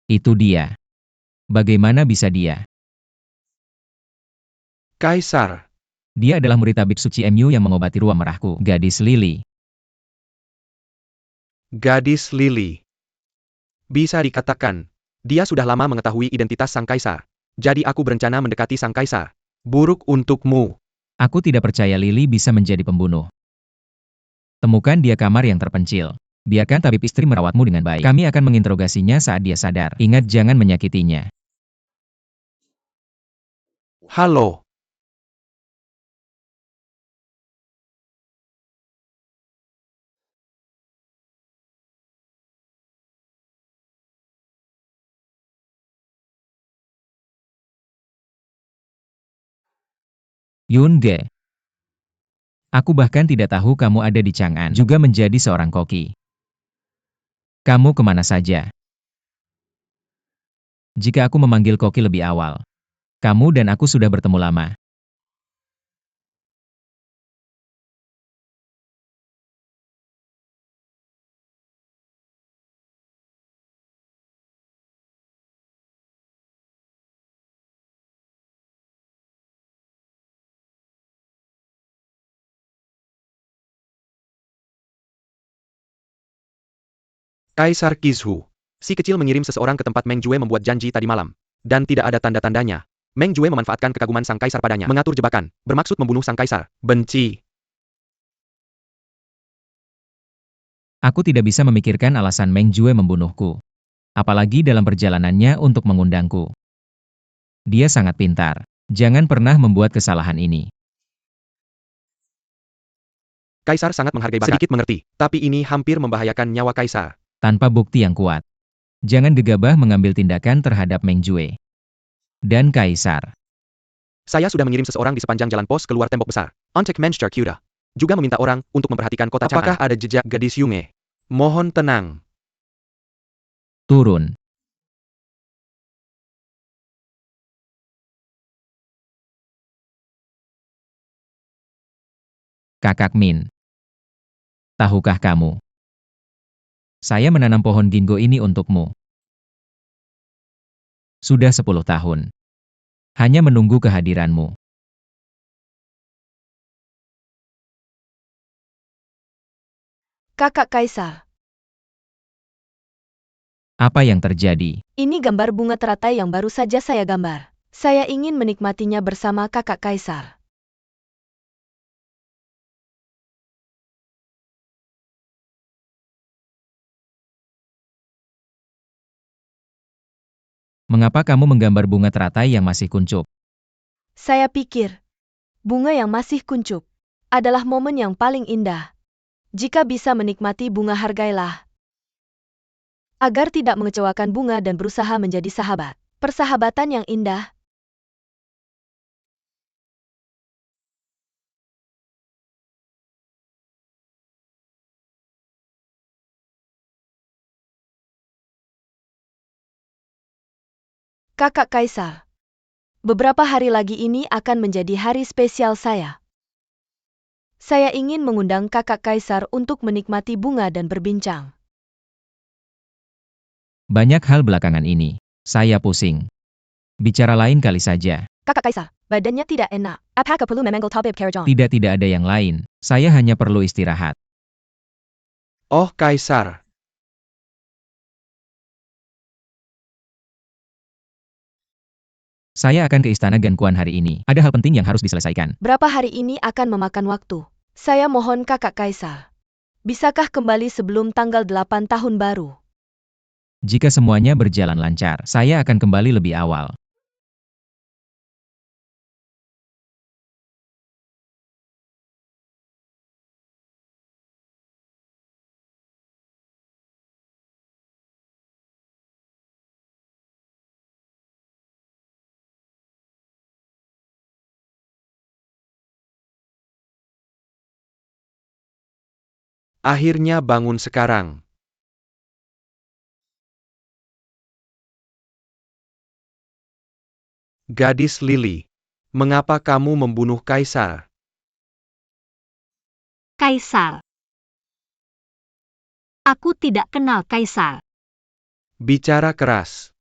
Itu dia. Bagaimana bisa dia? Kaisar. Dia adalah murid tabib suci MU yang mengobati ruam merahku, gadis Lily. Gadis Lily. Bisa dikatakan, dia sudah lama mengetahui identitas sang kaisar. Jadi aku berencana mendekati sang kaisar. Buruk untukmu. Aku tidak percaya Lily bisa menjadi pembunuh. Temukan dia kamar yang terpencil. Biarkan tabib istri merawatmu dengan baik. Kami akan menginterogasinya saat dia sadar. Ingat jangan menyakitinya. Halo. Yun Ge. Aku bahkan tidak tahu kamu ada di Chang'an, juga menjadi seorang koki. Kamu kemana saja? Jika aku memanggil koki lebih awal. Kamu dan aku sudah bertemu lama. Kaisar Qizhu. Si kecil mengirim seseorang ke tempat Meng Jue membuat janji tadi malam. Dan tidak ada tanda-tandanya. Meng Jue memanfaatkan kekaguman sang kaisar padanya. Mengatur jebakan. Bermaksud membunuh sang kaisar. Benci. Aku tidak bisa memikirkan alasan Meng Jue membunuhku. Apalagi dalam perjalanannya untuk mengundangku. Dia sangat pintar. Jangan pernah membuat kesalahan ini. Kaisar sangat menghargai bakat. Sedikit mengerti. Tapi ini hampir membahayakan nyawa kaisar. Tanpa bukti yang kuat. Jangan gegabah mengambil tindakan terhadap Meng Jue. Dan Kaisar. Saya sudah mengirim seseorang di sepanjang jalan pos keluar tembok besar. Ontek Menster Kuda. Juga meminta orang untuk memperhatikan kota Chang'an. Apakah ada jejak gadis Yunge? Mohon tenang. Turun. Kakak Min. Tahukah kamu? Saya menanam pohon ginkgo ini untukmu. Sudah 10 tahun. Hanya menunggu kehadiranmu. Kakak Kaisar, Apa yang terjadi? ini gambar bunga teratai yang baru saja saya gambar. Saya ingin menikmatinya bersama kakak Kaisar. Mengapa kamu menggambar bunga teratai yang masih kuncup? Saya pikir, bunga yang masih kuncup adalah momen yang paling indah. Jika bisa menikmati bunga, hargailah. Agar tidak mengecewakan bunga dan berusaha menjadi sahabat. Persahabatan yang indah. Kakak Kaisar, beberapa hari lagi ini akan menjadi hari spesial saya. Saya ingin mengundang kakak Kaisar untuk menikmati bunga dan berbincang. Banyak hal belakangan ini. Saya pusing. Bicara lain kali saja. Kakak Kaisar, badannya tidak enak. Apakah perlu memanggil tabib Karajon? Tidak ada yang lain. Saya hanya perlu istirahat. Oh Kaisar. Saya akan ke istana Gankuan hari ini. Ada hal penting yang harus diselesaikan. Berapa hari ini akan memakan waktu? Saya mohon kakak Kaisar. Bisakah kembali sebelum tanggal 8 tahun baru? Jika semuanya berjalan lancar, saya akan kembali lebih awal. Akhirnya bangun sekarang. Gadis Lily. Mengapa kamu membunuh Kaisar? Kaisar. Aku tidak kenal Kaisar. Bicara keras.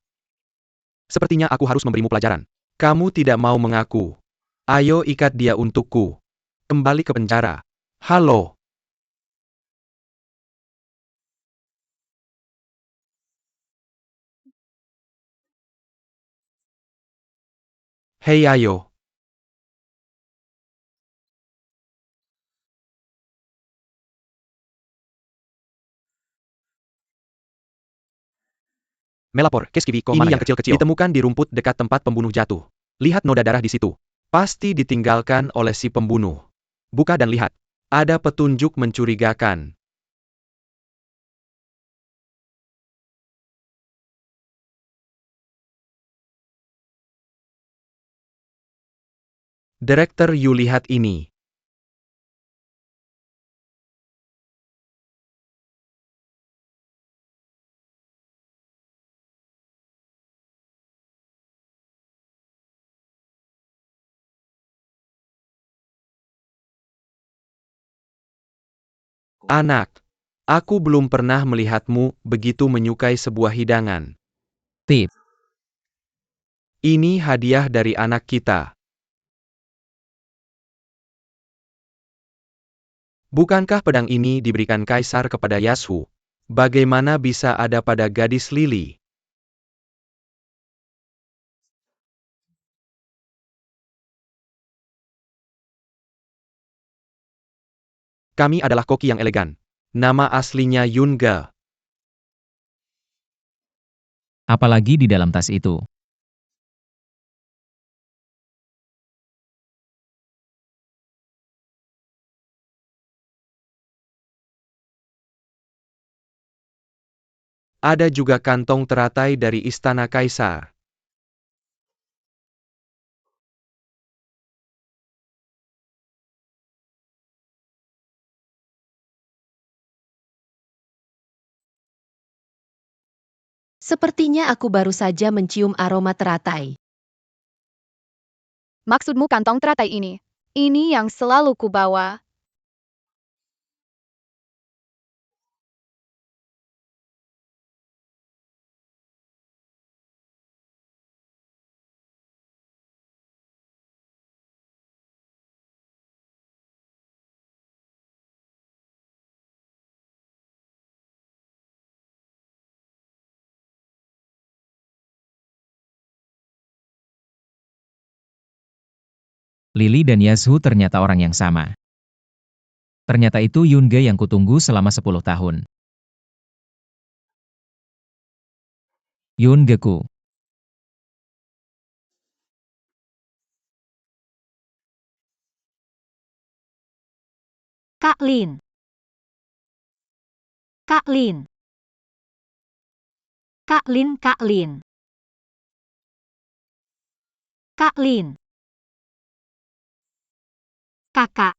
Sepertinya aku harus memberimu pelajaran. Kamu tidak mau mengaku. Ayo ikat dia untukku. Kembali ke penjara. Halo. Hei ayo. Melapor, ini yang kecil-kecil. Ditemukan di rumput dekat tempat pembunuh jatuh. Lihat noda darah di situ. Pasti ditinggalkan oleh si pembunuh. Buka dan lihat. Ada petunjuk mencurigakan. Direktur Yu, lihat ini. Anak, aku belum pernah melihatmu begitu menyukai sebuah hidangan. Tip. Ini hadiah dari anak kita. Bukankah pedang ini diberikan Kaisar kepada Yashu? Bagaimana bisa ada pada gadis Lily? Kami adalah koki yang elegan. Nama aslinya Yunga. Apalagi di dalam tas itu. Ada juga kantong teratai dari Istana Kaisar. Sepertinya aku baru saja mencium aroma teratai. Maksudmu kantong teratai ini? Ini yang selalu kubawa. Lily dan Yashu ternyata orang yang sama. Ternyata itu Yunge yang kutunggu selama 10 tahun. Yungeku. Kak Lin. Kak Lin. Kak Lin, Kak Lin. Kak Lin. Kakak.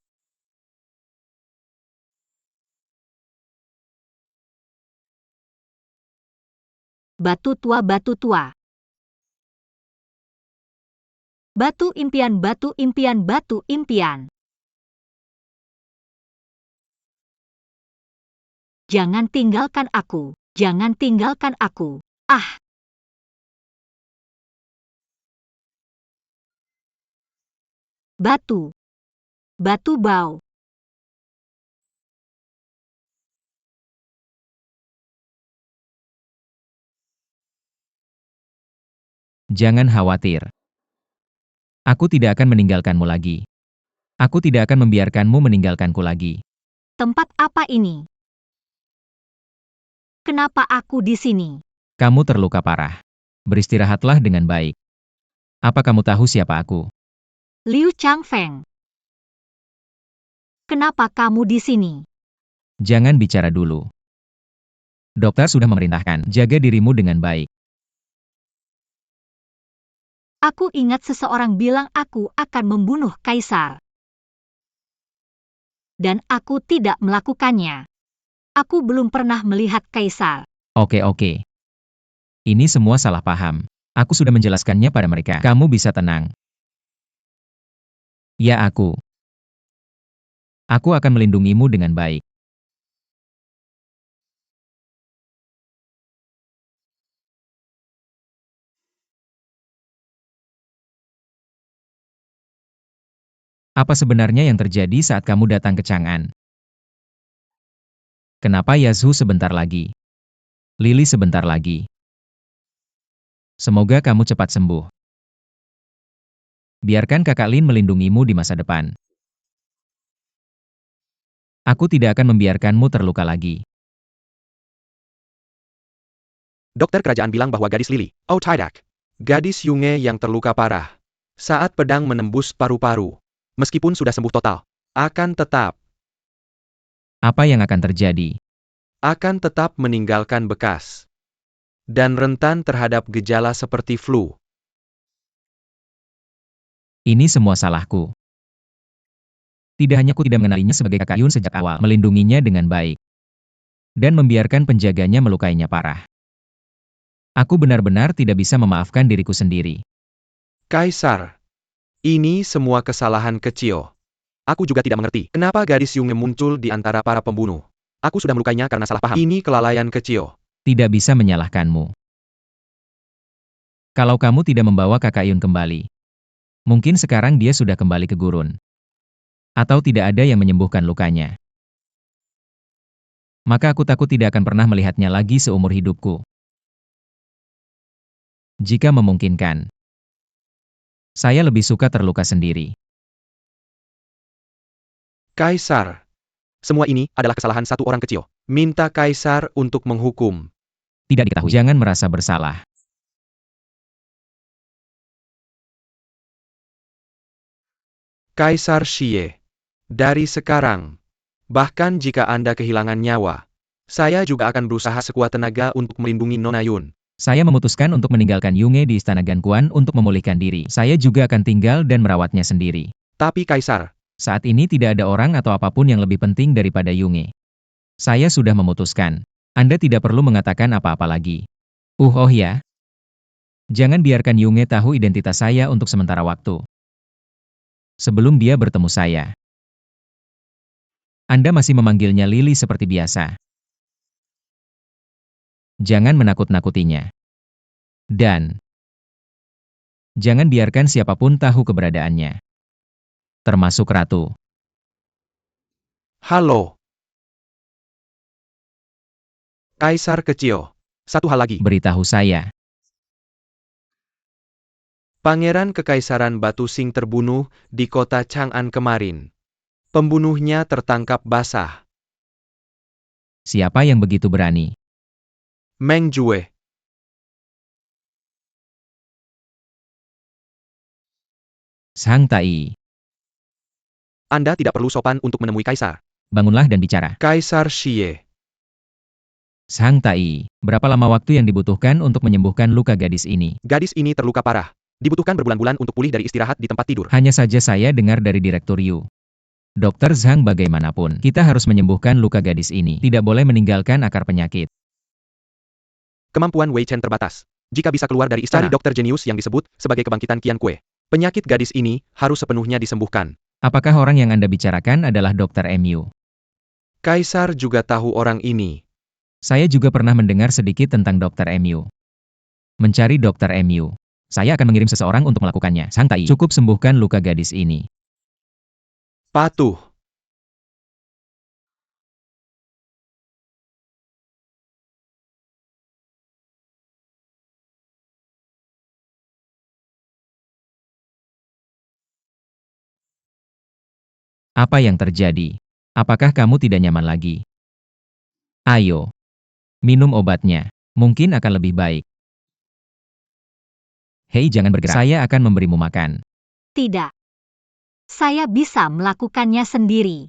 Batu tua, batu tua. Batu impian, batu impian, batu impian. Jangan tinggalkan aku. Jangan tinggalkan aku. Ah. Batu. Batu bau. Jangan khawatir. Aku tidak akan meninggalkanmu lagi. Aku tidak akan membiarkanmu meninggalkanku lagi. Tempat apa ini? Kenapa aku di sini? Kamu terluka parah. Beristirahatlah dengan baik. Apa kamu tahu siapa aku? Liu Changfeng. Kenapa kamu di sini? Jangan bicara dulu. Dokter sudah memerintahkan, jaga dirimu dengan baik. Aku ingat seseorang bilang aku akan membunuh Kaisar. Dan aku tidak melakukannya. Aku belum pernah melihat Kaisar. Oke. Ini semua salah paham. Aku sudah menjelaskannya pada mereka. Kamu bisa tenang. Ya aku. Aku akan melindungimu dengan baik. Apa sebenarnya yang terjadi saat kamu datang ke Chang'an? Kenapa Yazhu sebentar lagi? Lily sebentar lagi. Semoga kamu cepat sembuh. Biarkan kakak Lin melindungimu di masa depan. Aku tidak akan membiarkanmu terluka lagi. Dokter kerajaan bilang bahwa gadis Lily, oh tidak, gadis Yunge yang terluka parah, saat pedang menembus paru-paru, meskipun sudah sembuh total, akan tetap meninggalkan bekas dan rentan terhadap gejala seperti flu. Ini semua salahku. Tidak hanya aku tidak mengenalinya sebagai kakak Yun sejak awal, melindunginya dengan baik, dan membiarkan penjaganya melukainya parah. Aku benar-benar tidak bisa memaafkan diriku sendiri. Kaisar, ini semua kesalahan kecil. Aku juga tidak mengerti kenapa gadis Yunge muncul di antara para pembunuh. Aku sudah melukainya karena salah paham. Ini kelalaian kecil. Tidak bisa menyalahkanmu. Kalau kamu tidak membawa kakak Yun kembali, mungkin sekarang dia sudah kembali ke gurun. Atau tidak ada yang menyembuhkan lukanya. Maka aku takut tidak akan pernah melihatnya lagi seumur hidupku. Jika memungkinkan, saya lebih suka terluka sendiri. Kaisar, semua ini adalah kesalahan satu orang kecil. Minta Kaisar untuk menghukum. Tidak diketahui. Jangan merasa bersalah. Kaisar Xie, dari sekarang, bahkan jika Anda kehilangan nyawa, saya juga akan berusaha sekuat tenaga untuk melindungi Nona Yun. Saya memutuskan untuk meninggalkan Yunge di Istana Gankuan untuk memulihkan diri. Saya juga akan tinggal dan merawatnya sendiri. Tapi Kaisar, saat ini tidak ada orang atau apapun yang lebih penting daripada Yunge. Saya sudah memutuskan. Anda tidak perlu mengatakan apa-apa lagi. Oh ya. Jangan biarkan Yunge tahu identitas saya untuk sementara waktu. Sebelum dia bertemu saya. Anda masih memanggilnya Lily seperti biasa. Jangan menakut-nakutinya. Dan jangan biarkan siapapun tahu keberadaannya. Termasuk Ratu. Halo. Kaisar kecil. Satu hal lagi. Beritahu saya. Pangeran Kekaisaran Batu Sing terbunuh di kota Chang'an kemarin. Pembunuhnya tertangkap basah. Siapa yang begitu berani? Meng Jue. Sang Tai. Anda tidak perlu sopan untuk menemui Kaisar. Bangunlah dan bicara. Kaisar Xie. Sang Tai, berapa lama waktu yang dibutuhkan untuk menyembuhkan luka gadis ini? Gadis ini terluka parah. Dibutuhkan berbulan-bulan untuk pulih dari istirahat di tempat tidur. Hanya saja saya dengar dari Direktur Yu. Dokter Zhang, bagaimanapun, kita harus menyembuhkan luka gadis ini. Tidak boleh meninggalkan akar penyakit. Kemampuan Wei Chen terbatas. Jika bisa keluar dari istana, dokter jenius yang disebut sebagai kebangkitan Qian Kue. Penyakit gadis ini harus sepenuhnya disembuhkan. Apakah orang yang Anda bicarakan adalah Dokter MU? Kaisar juga tahu orang ini. Saya juga pernah mendengar sedikit tentang Dokter MU. Mencari Dokter MU. Saya akan mengirim seseorang untuk melakukannya. Sang Tai, cukup sembuhkan luka gadis ini. Patuh. Apa yang terjadi? Apakah kamu tidak nyaman lagi? Ayo. Minum obatnya. Mungkin akan lebih baik. Hei, jangan bergerak. Saya akan memberimu makan. Tidak. Saya bisa melakukannya sendiri.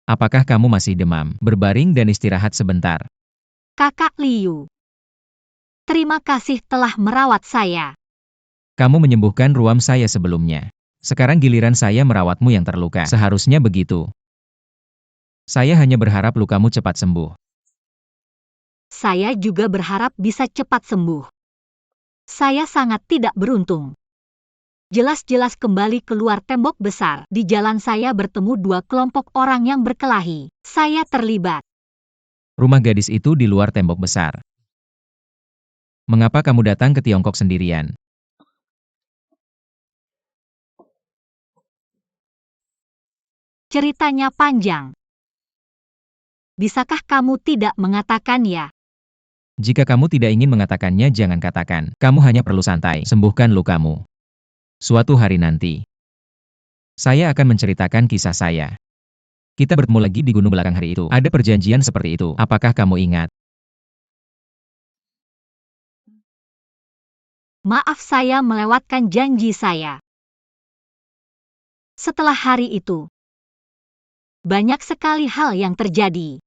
Apakah kamu masih demam? Berbaring dan istirahat sebentar. Kakak Liu. Terima kasih telah merawat saya. Kamu menyembuhkan ruam saya sebelumnya. Sekarang giliran saya merawatmu yang terluka. Seharusnya begitu. Saya hanya berharap lukamu cepat sembuh. Saya juga berharap bisa cepat sembuh. Saya sangat tidak beruntung. Jelas-jelas kembali keluar tembok besar. Di jalan saya bertemu dua kelompok orang yang berkelahi. Saya terlibat. Rumah gadis itu di luar tembok besar. Mengapa kamu datang ke Tiongkok sendirian? Ceritanya panjang. Bisakah kamu tidak mengatakan ya? Jika kamu tidak ingin mengatakannya, jangan katakan. Kamu hanya perlu santai, sembuhkan lukamu. Suatu hari nanti, saya akan menceritakan kisah saya. Kita bertemu lagi di gunung belakang hari itu. Ada perjanjian seperti itu. Apakah kamu ingat? Maaf, saya melewatkan janji saya. Setelah hari itu, banyak sekali hal yang terjadi.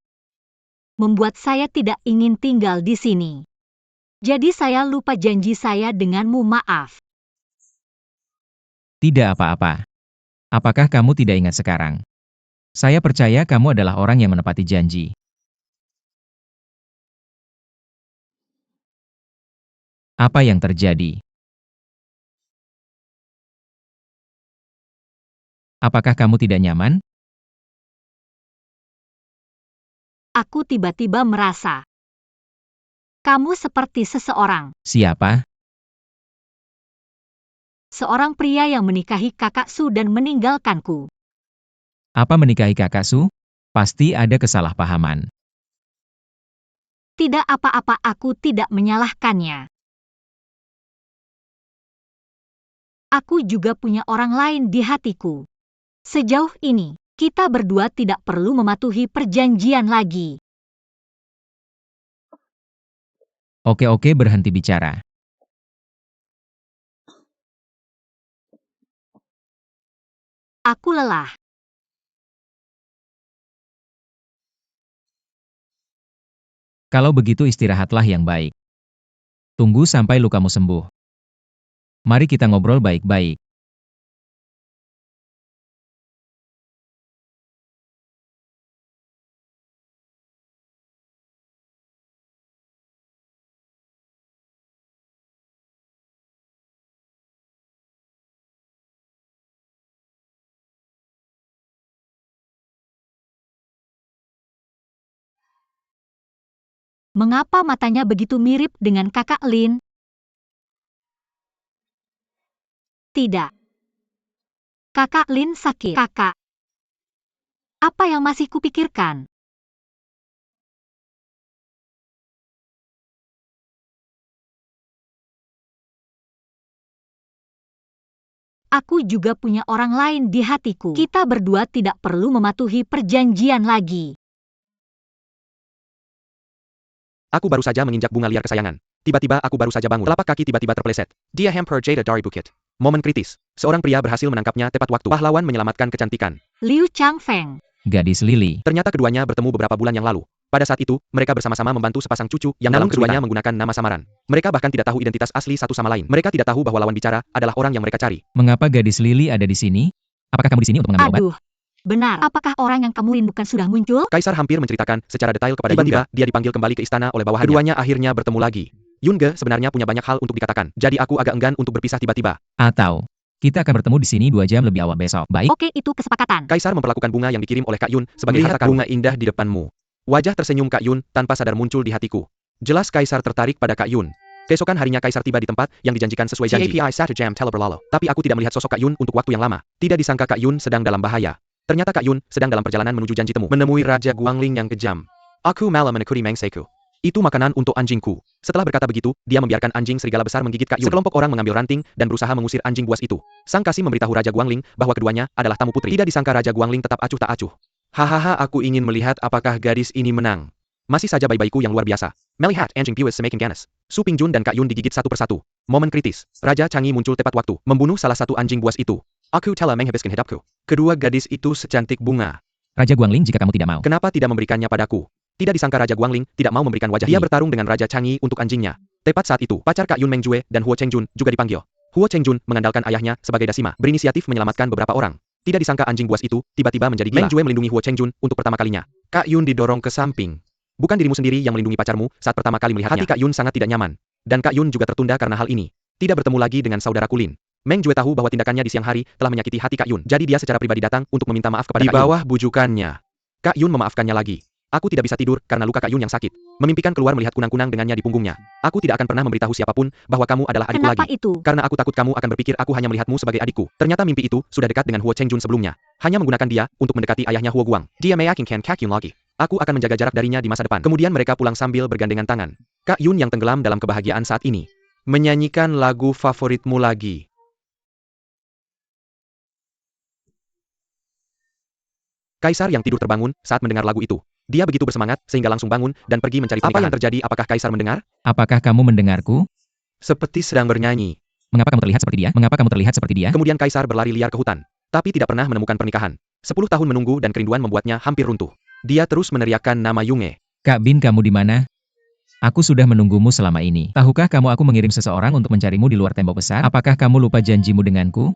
Membuat saya tidak ingin tinggal di sini. Jadi saya lupa janji saya denganmu, maaf. Tidak apa-apa. Apakah kamu tidak ingat sekarang? Saya percaya kamu adalah orang yang menepati janji. Apa yang terjadi? Apakah kamu tidak nyaman? Aku tiba-tiba merasa kamu seperti seseorang. Siapa? Seorang pria yang menikahi kakak Su dan meninggalkanku. Apa menikahi kakak Su? Pasti ada kesalahpahaman. Tidak apa-apa, aku tidak menyalahkannya. Aku juga punya orang lain di hatiku. Sejauh ini, kita berdua tidak perlu mematuhi perjanjian lagi. Oke, berhenti bicara. Aku lelah. Kalau begitu istirahatlah yang baik. Tunggu sampai lukamu sembuh. Mari kita ngobrol baik-baik. Mengapa matanya begitu mirip dengan kakak Lin? Tidak. Kakak Lin sakit. Kakak. Apa yang masih kupikirkan? Aku juga punya orang lain di hatiku. Kita berdua tidak perlu mematuhi perjanjian lagi. Aku baru saja menginjak bunga liar kesayangan. Tiba-tiba aku baru saja bangun. Telapak kaki tiba-tiba terpeleset. Dia hamper Jada dari bukit. Momen kritis. Seorang pria berhasil menangkapnya tepat waktu. Pahlawan menyelamatkan kecantikan. Liu Changfeng. Gadis Lili. Ternyata keduanya bertemu beberapa bulan yang lalu. Pada saat itu, mereka bersama-sama membantu sepasang cucu yang dalam keduanya menggunakan nama samaran. Mereka bahkan tidak tahu identitas asli satu sama lain. Mereka tidak tahu bahwa lawan bicara adalah orang yang mereka cari. Mengapa gadis Lili ada di sini? Apakah kamu di sini untuk mengambil obat? Aduh. Benar, apakah orang yang kamu rindukan sudah muncul? Kaisar hampir menceritakan secara detail kepada Yunge. Dia dipanggil kembali ke istana oleh bawahannya. Keduanya akhirnya bertemu lagi. Yunge sebenarnya punya banyak hal untuk dikatakan. Jadi aku agak enggan untuk berpisah tiba-tiba. Atau, kita akan bertemu di sini 2 jam lebih awal besok. Baik? Oke, itu kesepakatan. Kaisar memperlakukan bunga yang dikirim oleh Kak Yun sebagai harta karun. Bunga indah di depanmu. Wajah tersenyum Kak Yun tanpa sadar muncul di hatiku. Jelas Kaisar tertarik pada Kak Yun. Keesokan harinya Kaisar tiba di tempat yang dijanjikan sesuai janji. Tapi aku tidak melihat sosok Kak Yun untuk waktu yang lama. Tidak disangka Kak Yun sedang dalam bahaya. Ternyata Kak Yun sedang dalam perjalanan menuju janji temu. Menemui Raja Guangling yang kejam. Aku malah menakuti mangseku. Itu makanan untuk anjingku. Setelah berkata begitu, dia membiarkan anjing serigala besar menggigit Kak Yun. Sekelompok orang mengambil ranting dan berusaha mengusir anjing buas itu. Sang kasih memberitahu Raja Guangling bahwa keduanya adalah tamu putri. Tidak disangka Raja Guangling tetap acuh tak acuh. Hahaha, aku ingin melihat apakah gadis ini menang. Masih saja bayi-bayiku yang luar biasa. Melihat anjing piwis semakin ganas. Su Pingjun dan Kak Yun digigit satu persatu. Momen kritis. Raja Changi muncul tepat waktu, membunuh salah satu anjing buas itu. Aku telah menghabiskan hidupku. Kedua gadis itu secantik bunga. Raja Guangling, jika kamu tidak mau. Kenapa tidak memberikannya padaku? Tidak disangka Raja Guangling tidak mau memberikan wajah. Dia bertarung dengan Raja Changi untuk anjingnya. Tepat saat itu, pacar Kak Yun Mengjue dan Huo Chengjun juga dipanggil. Huo Chengjun mengandalkan ayahnya sebagai dasima, berinisiatif menyelamatkan beberapa orang. Tidak disangka anjing buas itu tiba-tiba menjadi gila. Mengjue melindungi Huo Chengjun untuk pertama kalinya. Kak Yun didorong ke samping. Bukan dirimu sendiri yang melindungi pacarmu saat pertama kali melihatnya. Hati Kak Yun sangat tidak nyaman. Dan Kak Yun juga tertunda karena hal ini. Tidak bertemu lagi dengan saudara Kulin. Meng Jue tahu bahwa tindakannya di siang hari telah menyakiti hati Kak Yun. Jadi dia secara pribadi datang untuk meminta maaf kepada Kak Yun. Di bawah bujukannya, Kak Yun memaafkannya lagi. Aku tidak bisa tidur karena luka Kak Yun yang sakit. Memimpikan keluar melihat kunang-kunang dengannya di punggungnya. Aku tidak akan pernah memberitahu siapapun bahwa kamu adalah adikku Kenapa lagi. itu? Karena aku takut kamu akan berpikir aku hanya melihatmu sebagai adikku. Ternyata mimpi itu sudah dekat dengan Huo Chengjun sebelumnya. Hanya menggunakan dia untuk mendekati ayahnya Huo Guang. Dia meyakinkan Kak Yun lagi. Aku akan menjaga jarak darinya di masa depan. Kemudian mereka pulang sambil bergandengan tangan. Kak Yun yang tenggelam dalam kebahagiaan saat ini menyanyikan lagu favoritmu lagi. Kaisar yang tidur terbangun saat mendengar lagu itu. Dia begitu bersemangat sehingga langsung bangun dan pergi mencari pernikahan. Apa yang terjadi? Apakah Kaisar mendengar? Apakah kamu mendengarku? Seperti sedang bernyanyi. Mengapa kamu terlihat seperti dia? Mengapa kamu terlihat seperti dia? Kemudian Kaisar berlari liar ke hutan, tapi tidak pernah menemukan pernikahan. 10 tahun menunggu dan kerinduan membuatnya hampir runtuh. Dia terus meneriakkan nama Yunge. Kak Bin, kamu di mana? Aku sudah menunggumu selama ini. Tahukah kamu aku mengirim seseorang untuk mencarimu di luar tembok besar? Apakah kamu lupa janjimu denganku?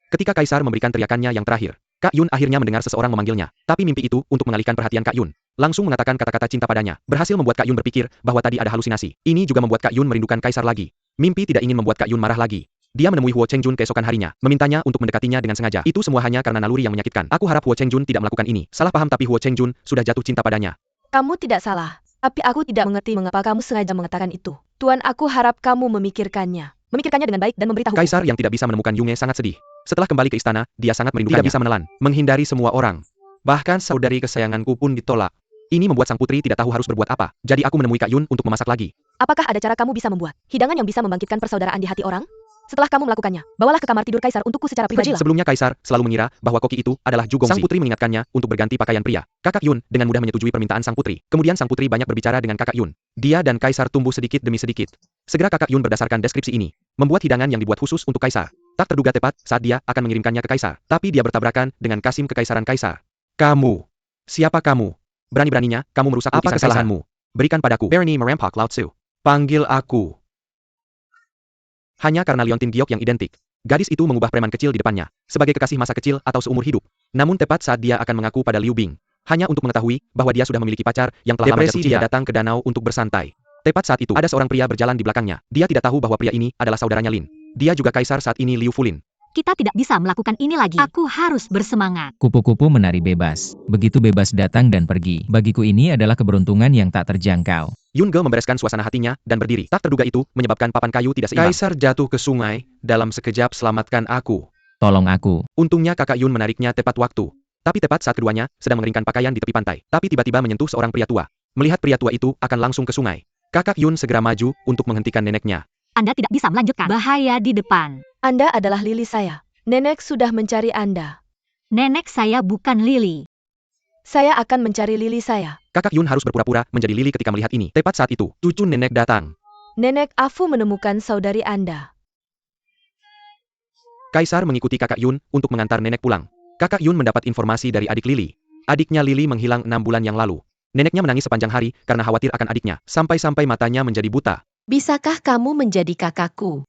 Ketika Kaisar memberikan teriakannya yang terakhir, Kak Yun akhirnya mendengar seseorang memanggilnya. Tapi mimpi itu untuk mengalihkan perhatian Kak Yun. Langsung mengatakan kata-kata cinta padanya. Berhasil membuat Kak Yun berpikir bahwa tadi ada halusinasi. Ini juga membuat Kak Yun merindukan Kaisar lagi. Mimpi tidak ingin membuat Kak Yun marah lagi. Dia menemui Huo Chengjun keesokan harinya, memintanya untuk mendekatinya dengan sengaja. Itu semua hanya karena naluri yang menyakitkan. Aku harap Huo Chengjun tidak melakukan ini. Salah paham, tapi Huo Chengjun sudah jatuh cinta padanya. Kamu tidak salah. Tapi aku tidak mengerti mengapa kamu sengaja mengatakan itu. Tuan, aku harap kamu memikirkannya. Memikirkannya dengan baik dan memberitahu. Kaisar yang tidak bisa menemukan Yunge sangat sedih. Setelah kembali ke istana, dia sangat merindukannya. Tidak bisa menelan, menghindari semua orang. Bahkan saudari kesayanganku pun ditolak. Ini membuat sang putri tidak tahu harus berbuat apa. Jadi aku menemui Kak Yun untuk memasak lagi. Apakah ada cara kamu bisa membuat hidangan yang bisa membangkitkan persaudaraan di hati orang? Setelah kamu melakukannya, bawalah ke kamar tidur Kaisar untukku secara pribadi. Sebelumnya Kaisar selalu mengira bahwa koki itu adalah Ju Gongxi. Sang putri mengingatkannya untuk berganti pakaian pria. Kakak Yun dengan mudah menyetujui permintaan sang putri. Kemudian sang putri banyak berbicara dengan Kakak Yun. Dia dan Kaisar tumbuh sedikit demi sedikit. Segera Kakak Yun berdasarkan deskripsi ini membuat hidangan yang dibuat khusus untuk Kaisar. Tak terduga tepat saat dia akan mengirimkannya ke Kaisar. Tapi dia bertabrakan dengan Kasim kekaisaran Kaisar. Kamu. Siapa kamu? Berani-beraninya kamu merusak lukisan Kaisar. Apa kesalahanmu? Berikan padaku. Bernie merampak Lao Tzu. Panggil aku. Hanya karena liontin giok yang identik. Gadis itu mengubah preman kecil di depannya, sebagai kekasih masa kecil atau seumur hidup. Namun tepat saat dia akan mengaku pada Liu Bing, hanya untuk mengetahui bahwa dia sudah memiliki pacar yang telah lama jatuh cinta, datang ke danau untuk bersantai. Tepat saat itu, ada seorang pria berjalan di belakangnya. Dia tidak tahu bahwa pria ini adalah saudaranya Lin. Dia juga kaisar saat ini, Liu Fulin. Kita tidak bisa melakukan ini lagi. Aku harus bersemangat. Kupu-kupu menari bebas. Begitu bebas datang dan pergi. Bagiku ini adalah keberuntungan yang tak terjangkau. Yun Ge membereskan suasana hatinya dan berdiri. Tak terduga itu menyebabkan papan kayu tidak seimbang. Kaisar jatuh ke sungai. Dalam sekejap selamatkan aku. Tolong aku. Untungnya kakak Yun menariknya tepat waktu. Tapi tepat saat keduanya sedang mengeringkan pakaian di tepi pantai. Tapi tiba-tiba menyentuh seorang pria tua. Melihat pria tua itu akan langsung ke sungai. Kakak Yun segera maju untuk menghentikan neneknya. Anda tidak bisa melanjutkan. Bahaya di depan. Anda adalah Lili saya. Nenek sudah mencari Anda. Nenek saya bukan Lili. Saya akan mencari Lili saya. Kakak Yun harus berpura-pura menjadi Lili ketika melihat ini. Tepat saat itu, cucu nenek datang. Nenek, Afu menemukan saudari Anda. Kaisar mengikuti kakak Yun untuk mengantar nenek pulang. Kakak Yun mendapat informasi dari adik Lili. Adiknya Lili menghilang 6 bulan yang lalu. Neneknya menangis sepanjang hari karena khawatir akan adiknya. Sampai-sampai matanya menjadi buta. Bisakah kamu menjadi kakakku?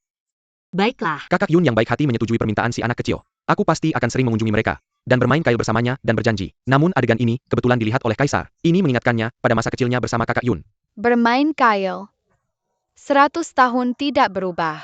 Baiklah. Kakak Yun yang baik hati menyetujui permintaan si anak kecil. Aku pasti akan sering mengunjungi mereka dan bermain kail bersamanya dan berjanji. Namun adegan ini kebetulan dilihat oleh Kaisar. Ini mengingatkannya pada masa kecilnya bersama kakak Yun. Bermain kail. 100 tahun tidak berubah.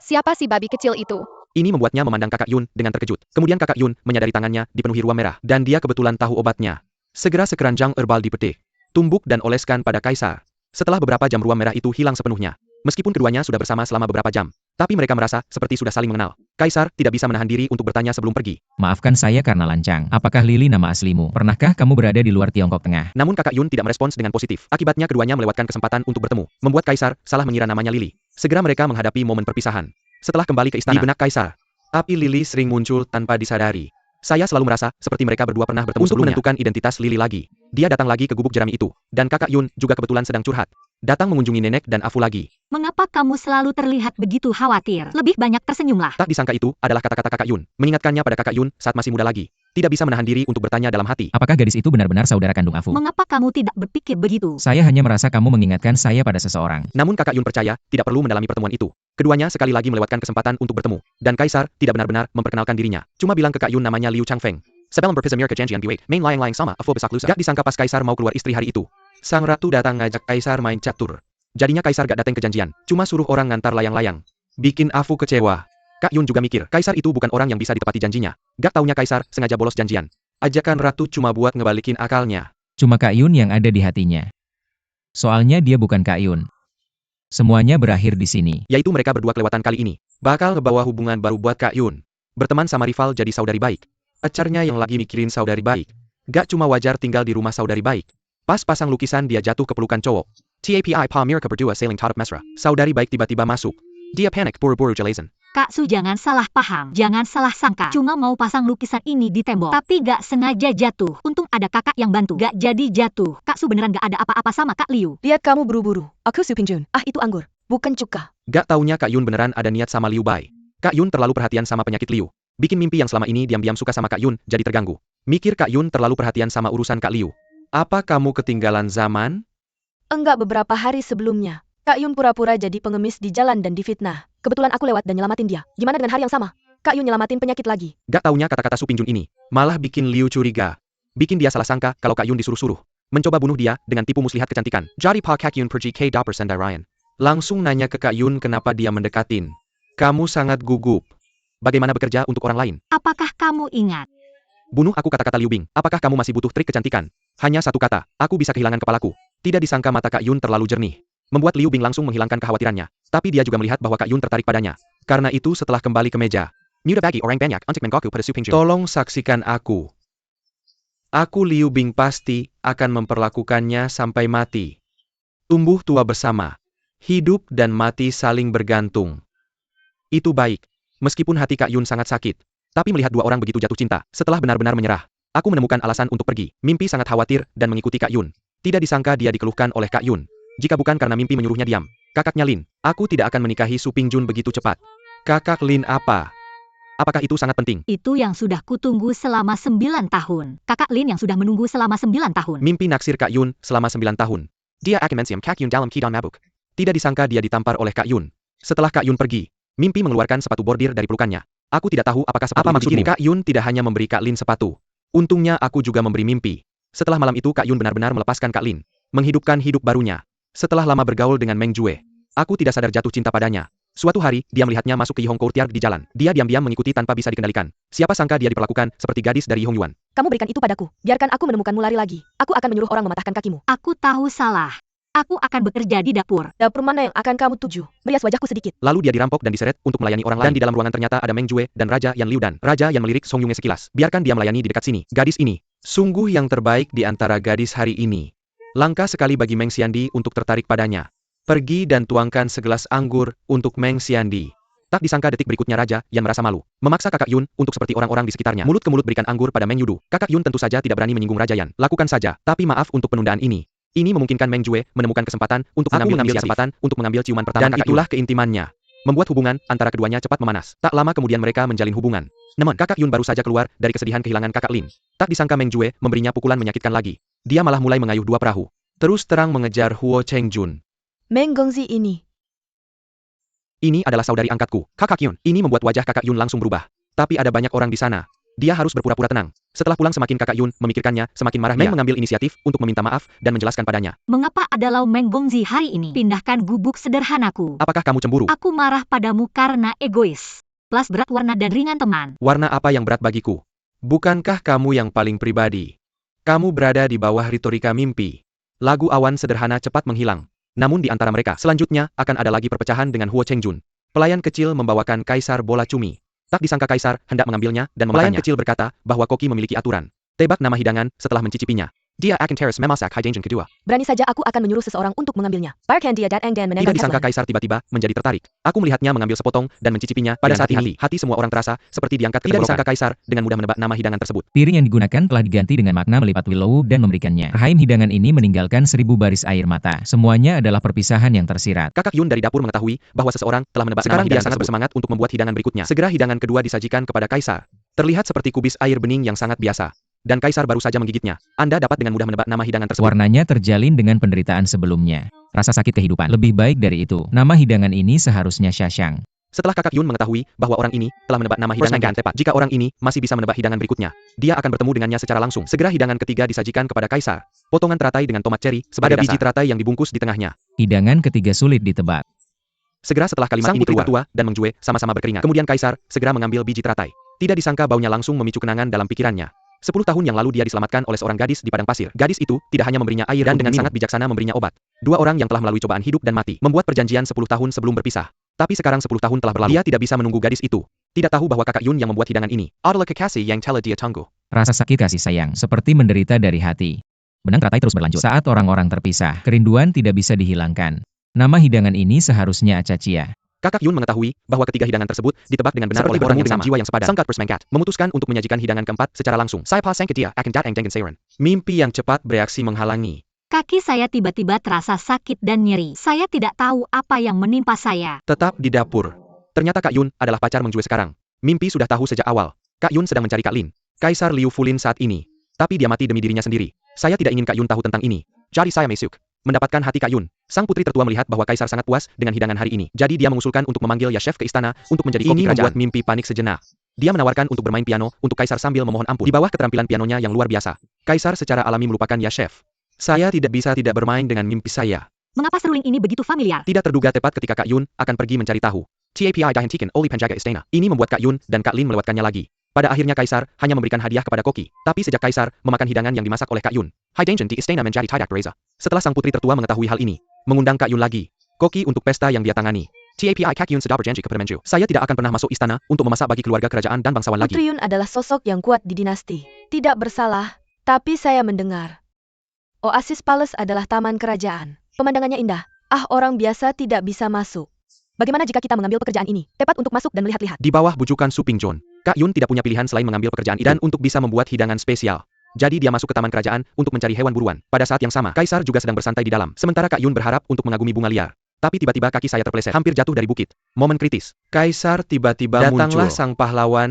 Siapa si babi kecil itu? Ini membuatnya memandang kakak Yun dengan terkejut. Kemudian kakak Yun menyadari tangannya dipenuhi ruam merah dan dia kebetulan tahu obatnya. Segera sekeranjang herbal dipetik, tumbuk dan oleskan pada Kaisar. Setelah beberapa jam ruam merah itu hilang sepenuhnya. Meskipun keduanya sudah bersama selama beberapa jam, tapi mereka merasa seperti sudah saling mengenal. Kaisar tidak bisa menahan diri untuk bertanya sebelum pergi. Maafkan saya karena lancang. Apakah Lili nama aslimu? Pernahkah kamu berada di luar Tiongkok Tengah? Namun kakak Yun tidak merespons dengan positif. Akibatnya keduanya melewatkan kesempatan untuk bertemu, membuat Kaisar salah mengira namanya Lili. Segera mereka menghadapi momen perpisahan. Setelah kembali ke istana, di benak Kaisar, api Lili sering muncul tanpa disadari. Saya selalu merasa seperti mereka berdua pernah bertemu untuk menentukan identitas Lili lagi. Dia datang lagi ke gubuk jerami itu, dan kakak Yun juga kebetulan sedang curhat. Datang mengunjungi nenek dan Afu lagi. Mengapa kamu selalu terlihat begitu khawatir? Lebih banyak tersenyumlah. Tak disangka itu adalah kata-kata kakak Yun, mengingatkannya pada kakak Yun saat masih muda lagi. Tidak bisa menahan diri untuk bertanya dalam hati. Apakah gadis itu benar-benar saudara kandung Afu? Mengapa kamu tidak berpikir begitu? Saya hanya merasa kamu mengingatkan saya pada seseorang. Namun kakak Yun percaya tidak perlu mendalami pertemuan itu. Keduanya sekali lagi melewatkan kesempatan untuk bertemu. Dan Kaisar tidak benar-benar memperkenalkan dirinya. Cuma bilang ke Kak Yun namanya Liu Changfeng. Sebelum berpisah ke Janjian Biwei, main layang-layang sama Afu besak lusa. Gak disangka pas Kaisar mau keluar istri hari itu. Sang ratu datang ngajak Kaisar main catur. Jadinya Kaisar gak datang ke janjian, cuma suruh orang ngantar layang-layang. Bikin Afu kecewa. Kak Yun juga mikir, Kaisar itu bukan orang yang bisa ditepati janjinya. Gak taunya Kaisar sengaja bolos janjian. Ajakan ratu cuma buat ngebalikin akalnya. Cuma Kak Yun yang ada di hatinya. Soalnya dia bukan Kak Yun. Semuanya berakhir di sini. Yaitu mereka berdua kelewatan kali ini. Bakal ngebawa hubungan baru buat Kak Yun. Berteman sama rival jadi saudari baik. Pacarnya yang lagi mikirin saudari baik. Gak cuma wajar tinggal di rumah saudari baik. Pas pasang lukisan dia jatuh ke pelukan cowok. TAPI pa mereka berdua sailing tarap mesra. Saudari baik tiba-tiba masuk. Dia panik buru-buru jelasin. Kak Su jangan salah paham, jangan salah sangka. Cuma mau pasang lukisan ini di tembok, tapi gak sengaja jatuh. Untung ada kakak yang bantu, gak jadi jatuh. Kak Su beneran gak ada apa-apa sama Kak Liu. Lihat kamu buru-buru. Aku Su Pingjun. Itu anggur, bukan cuka. Gak taunya Kak Yun beneran ada niat sama Liu Bai. Kak Yun terlalu perhatian sama penyakit Liu. Bikin mimpi yang selama ini diam-diam suka sama Kak Yun jadi terganggu. Mikir Kak Yun terlalu perhatian sama urusan Kak Liu. Apa kamu ketinggalan zaman? Enggak, beberapa hari sebelumnya. Kak Yun pura-pura jadi pengemis di jalan dan difitnah. Kebetulan aku lewat dan nyelamatin dia. Gimana dengan hari yang sama? Kak Yun nyelamatin penyakit lagi. Gak taunya kata-kata Su Pingjun ini malah bikin Liu curiga. Bikin dia salah sangka kalau Kak Yun disuruh-suruh. Mencoba bunuh dia dengan tipu muslihat kecantikan. Jadi pa Kak Yun pergi ke dapur sendirian. Langsung nanya ke Kak Yun kenapa dia mendekatin. Kamu sangat gugup. Bagaimana bekerja untuk orang lain? Apakah kamu ingat? Bunuh aku, kata-kata Liu Bing. Apakah kamu masih butuh trik kecantikan? Hanya satu kata, aku bisa kehilangan kepalaku. Tidak disangka mata Kak Yun terlalu jernih. Membuat Liu Bing langsung menghilangkan kekhawatirannya. Tapi dia juga melihat bahwa Kak Yun tertarik padanya. Karena itu setelah kembali ke meja. Muda bagi orang banyak untuk mengaku pada Su Pingjun. Tolong saksikan aku. Aku Liu Bing pasti akan memperlakukannya sampai mati. Tumbuh tua bersama. Hidup dan mati saling bergantung. Itu baik. Meskipun hati Kak Yun sangat sakit. Tapi melihat dua orang begitu jatuh cinta, setelah benar-benar menyerah. Aku menemukan alasan untuk pergi. Mimpi sangat khawatir dan mengikuti Kak Yun. Tidak disangka dia dikeluhkan oleh Kak Yun. Jika bukan karena mimpi menyuruhnya diam. Kakaknya Lin, aku tidak akan menikahi Su Pingjun begitu cepat. Kakak Lin apa? Apakah itu sangat penting? Itu yang sudah kutunggu selama 9 tahun. Kakak Lin yang sudah menunggu selama 9 tahun. Mimpi naksir Kak Yun selama 9 tahun. Dia akan mensiam Kak Yun dalam kidon mabuk. Tidak disangka dia ditampar oleh Kak Yun. Setelah Kak Yun pergi, mimpi mengeluarkan sepatu bordir dari pelukannya. Aku tidak tahu apakah sepatu itu dikirim. Kak Yun tidak hanya memberi Kak Lin sepatu. Untungnya aku juga memberi mimpi. Setelah malam itu Kak Yun benar-benar melepaskan Kak Lin. Menghidupkan hidup barunya. Setelah lama bergaul dengan Meng Jue, aku tidak sadar jatuh cinta padanya. Suatu hari, dia melihatnya masuk ke Yihong Courtyard di jalan. Dia diam-diam mengikuti tanpa bisa dikendalikan. Siapa sangka dia diperlakukan seperti gadis dari Yihong Yuan. Kamu berikan itu padaku. Biarkan aku menemukanmu lari lagi. Aku akan menyuruh orang mematahkan kakimu. Aku tahu salah. Aku akan bekerja di dapur. Dapur mana yang akan kamu tuju? Merias wajahku sedikit. Lalu dia dirampok dan diseret untuk melayani orang lain. Dan di dalam ruangan ternyata ada Meng Jue dan Raja Yan Liu dan Raja yang melirik Song Yunge sekilas. Biarkan dia melayani di dekat sini. Gadis ini, sungguh yang terbaik di antara gadis hari ini. Langka sekali bagi Meng Xiandi untuk tertarik padanya. Pergi dan tuangkan segelas anggur untuk Meng Xiandi. Tak disangka detik berikutnya Raja Yan merasa malu. Memaksa Kakak Yun untuk seperti orang-orang di sekitarnya. Mulut ke mulut berikan anggur pada Meng Yudu. Kakak Yun tentu saja tidak berani menyinggung Raja Yan. Lakukan saja, tapi maaf untuk penundaan ini. Ini memungkinkan Meng Jue menemukan kesempatan untuk mengambil ciuman pertama Kakak Yun. Dan itulah keintimannya. Membuat hubungan antara keduanya cepat memanas. Tak lama kemudian mereka menjalin hubungan. Namun Kakak Yun baru saja keluar dari kesedihan kehilangan Kakak Lin. Tak disangka Meng Jue memberinya pukulan menyakitkan lagi. Dia malah mulai mengayuh dua perahu. Terus terang mengejar Huo Chengjun. Meng Gongzi ini. Ini adalah saudari angkatku, Kakak Yun. Ini membuat wajah Kakak Yun langsung berubah. Tapi ada banyak orang di sana. Dia harus berpura-pura tenang. Setelah pulang semakin Kakak Yun memikirkannya, semakin marah Meng mengambil inisiatif untuk meminta maaf dan menjelaskan padanya. Mengapa ada Lau Meng Gongzi hari ini? Pindahkan gubuk sederhanaku. Apakah kamu cemburu? Aku marah padamu karena egois. Plus berat warna dan ringan teman. Warna apa yang berat bagiku? Bukankah kamu yang paling pribadi? Kamu berada di bawah retorika mimpi. Lagu awan sederhana cepat menghilang. Namun di antara mereka, selanjutnya akan ada lagi perpecahan dengan Huo Chengjun. Pelayan kecil membawakan Kaisar bola cumi. Tak disangka Kaisar hendak mengambilnya dan memakannya. Pelayan kecil berkata bahwa koki memiliki aturan. Tebak nama hidangan setelah mencicipinya. Dia akan teres memasak hidangan kedua. Berani saja aku akan menyuruh seseorang untuk mengambilnya. Tidak disangka Kaisar tiba-tiba menjadi tertarik. Aku melihatnya mengambil sepotong dan mencicipinya. Pada saat ini, hati semua orang terasa seperti diangkat ke tenggorokan. Tidak disangka Kaisar dengan mudah menebak nama hidangan tersebut. Piring yang digunakan telah diganti dengan makna melipat willow dan memberikannya. Rahim hidangan ini meninggalkan 1000 baris air mata. Semuanya adalah perpisahan yang tersirat. Kakak Yun dari dapur mengetahui bahwa seseorang telah menebak nama hidangan. Sekarang dia sangat bersemangat untuk membuat hidangan berikutnya. Segera hidangan kedua disajikan kepada Kaisar. Terlihat seperti kubis air bening yang sangat biasa. Dan Kaisar baru saja menggigitnya. Anda dapat dengan mudah menebak nama hidangan tersebut. Warnanya terjalin dengan penderitaan sebelumnya. Rasa sakit kehidupan. Lebih baik dari itu, nama hidangan ini seharusnya Shashang. Setelah Kakak Yun mengetahui bahwa orang ini telah menebak nama hidangan yang tepat, jika orang ini masih bisa menebak hidangan berikutnya, dia akan bertemu dengannya secara langsung. Segera hidangan ketiga disajikan kepada Kaisar. Potongan teratai dengan tomat ceri sebagai dasar. Biji teratai yang dibungkus di tengahnya. Hidangan ketiga sulit ditebak. Segera setelah kalimat Sang ini putri keluar, tertua dan Meng Jue sama-sama berkeringat. Kemudian Kaisar segera mengambil biji teratai. Tidak disangka baunya langsung memicu kenangan dalam pikirannya. 10 tahun yang lalu dia diselamatkan oleh seorang gadis di padang pasir. Gadis itu tidak hanya memberinya air dan dengan sangat bijaksana memberinya obat. Dua orang yang telah melalui cobaan hidup dan mati, membuat perjanjian 10 tahun sebelum berpisah. Tapi sekarang 10 tahun telah berlalu. Dia tidak bisa menunggu gadis itu. Tidak tahu bahwa kakak Yun yang membuat hidangan ini. Adalah kekasih yang telah dia tunggu. Rasa sakit kasih sayang, seperti menderita dari hati. Benang teratai terus berlanjut. Saat orang-orang terpisah, kerinduan tidak bisa dihilangkan. Nama hidangan ini seharusnya acacia. Kakak Yun mengetahui bahwa ketiga hidangan tersebut ditebak dengan benar oleh orang yang sama. Jiwa yang sepadan. Sangkat persmengkat memutuskan untuk menyajikan hidangan keempat secara langsung. Saya pas sangketia akan datang dengan seiran. Mimpi yang cepat bereaksi menghalangi. Kaki saya tiba-tiba terasa sakit dan nyeri. Saya tidak tahu apa yang menimpa saya. Tetap di dapur. Ternyata Kak Yun adalah pacar Meng Jue sekarang. Mimpi sudah tahu sejak awal. Kak Yun sedang mencari Kak Lin, Kaisar Liu Fulin saat ini. Tapi dia mati demi dirinya sendiri. Saya tidak ingin Kak Yun tahu tentang ini. Jadi saya mesuk. Mendapatkan hati Kak Yun. Sang putri tertua melihat bahwa Kaisar sangat puas dengan hidangan hari ini. Jadi dia mengusulkan untuk memanggil Ya Chef ke istana untuk menjadi koki kerajaan. Ini membuat mimpi panik sejenak. Dia menawarkan untuk bermain piano untuk Kaisar sambil memohon ampun. Di bawah keterampilan pianonya yang luar biasa, Kaisar secara alami melupakan Ya Chef. Saya tidak bisa tidak bermain dengan mimpi saya. Mengapa seruling ini begitu familiar? Tidak terduga tepat ketika Kak Yun akan pergi mencari tahu. TAPI dihentikan oleh penjaga istana. Ini membuat Kak Yun dan Kak Lin melewatkannya lagi. Pada akhirnya Kaisar hanya memberikan hadiah kepada Koki. Tapi sejak Kaisar memakan hidangan yang dimasak oleh Kak Yun, hidangan di istana menjadi tidak bereza. Setelah sang putri tertua mengetahui hal ini, mengundang Kak Yun lagi. Koki untuk pesta yang dia tangani. TAPI Kak Yun sudah berjanji kepada Menju. Saya tidak akan pernah masuk istana untuk memasak bagi keluarga kerajaan dan bangsawan lagi. Putri Yun adalah sosok yang kuat di dinasti. Tidak bersalah, tapi saya mendengar. Oasis Palace adalah taman kerajaan. Pemandangannya indah. Orang biasa tidak bisa masuk. Bagaimana jika kita mengambil pekerjaan ini? Tepat untuk masuk dan melihat-lihat. Di bawah bujukan Su Pingjon, Kak Yun tidak punya pilihan selain mengambil pekerjaan itu dan untuk bisa membuat hidangan spesial. Jadi dia masuk ke taman kerajaan untuk mencari hewan buruan. Pada saat yang sama, Kaisar juga sedang bersantai di dalam. Sementara Kak Yun berharap untuk mengagumi bunga liar. Tapi tiba-tiba kaki saya terpeleset, hampir jatuh dari bukit. Momen kritis. Kaisar tiba-tiba muncul. Datanglah sang pahlawan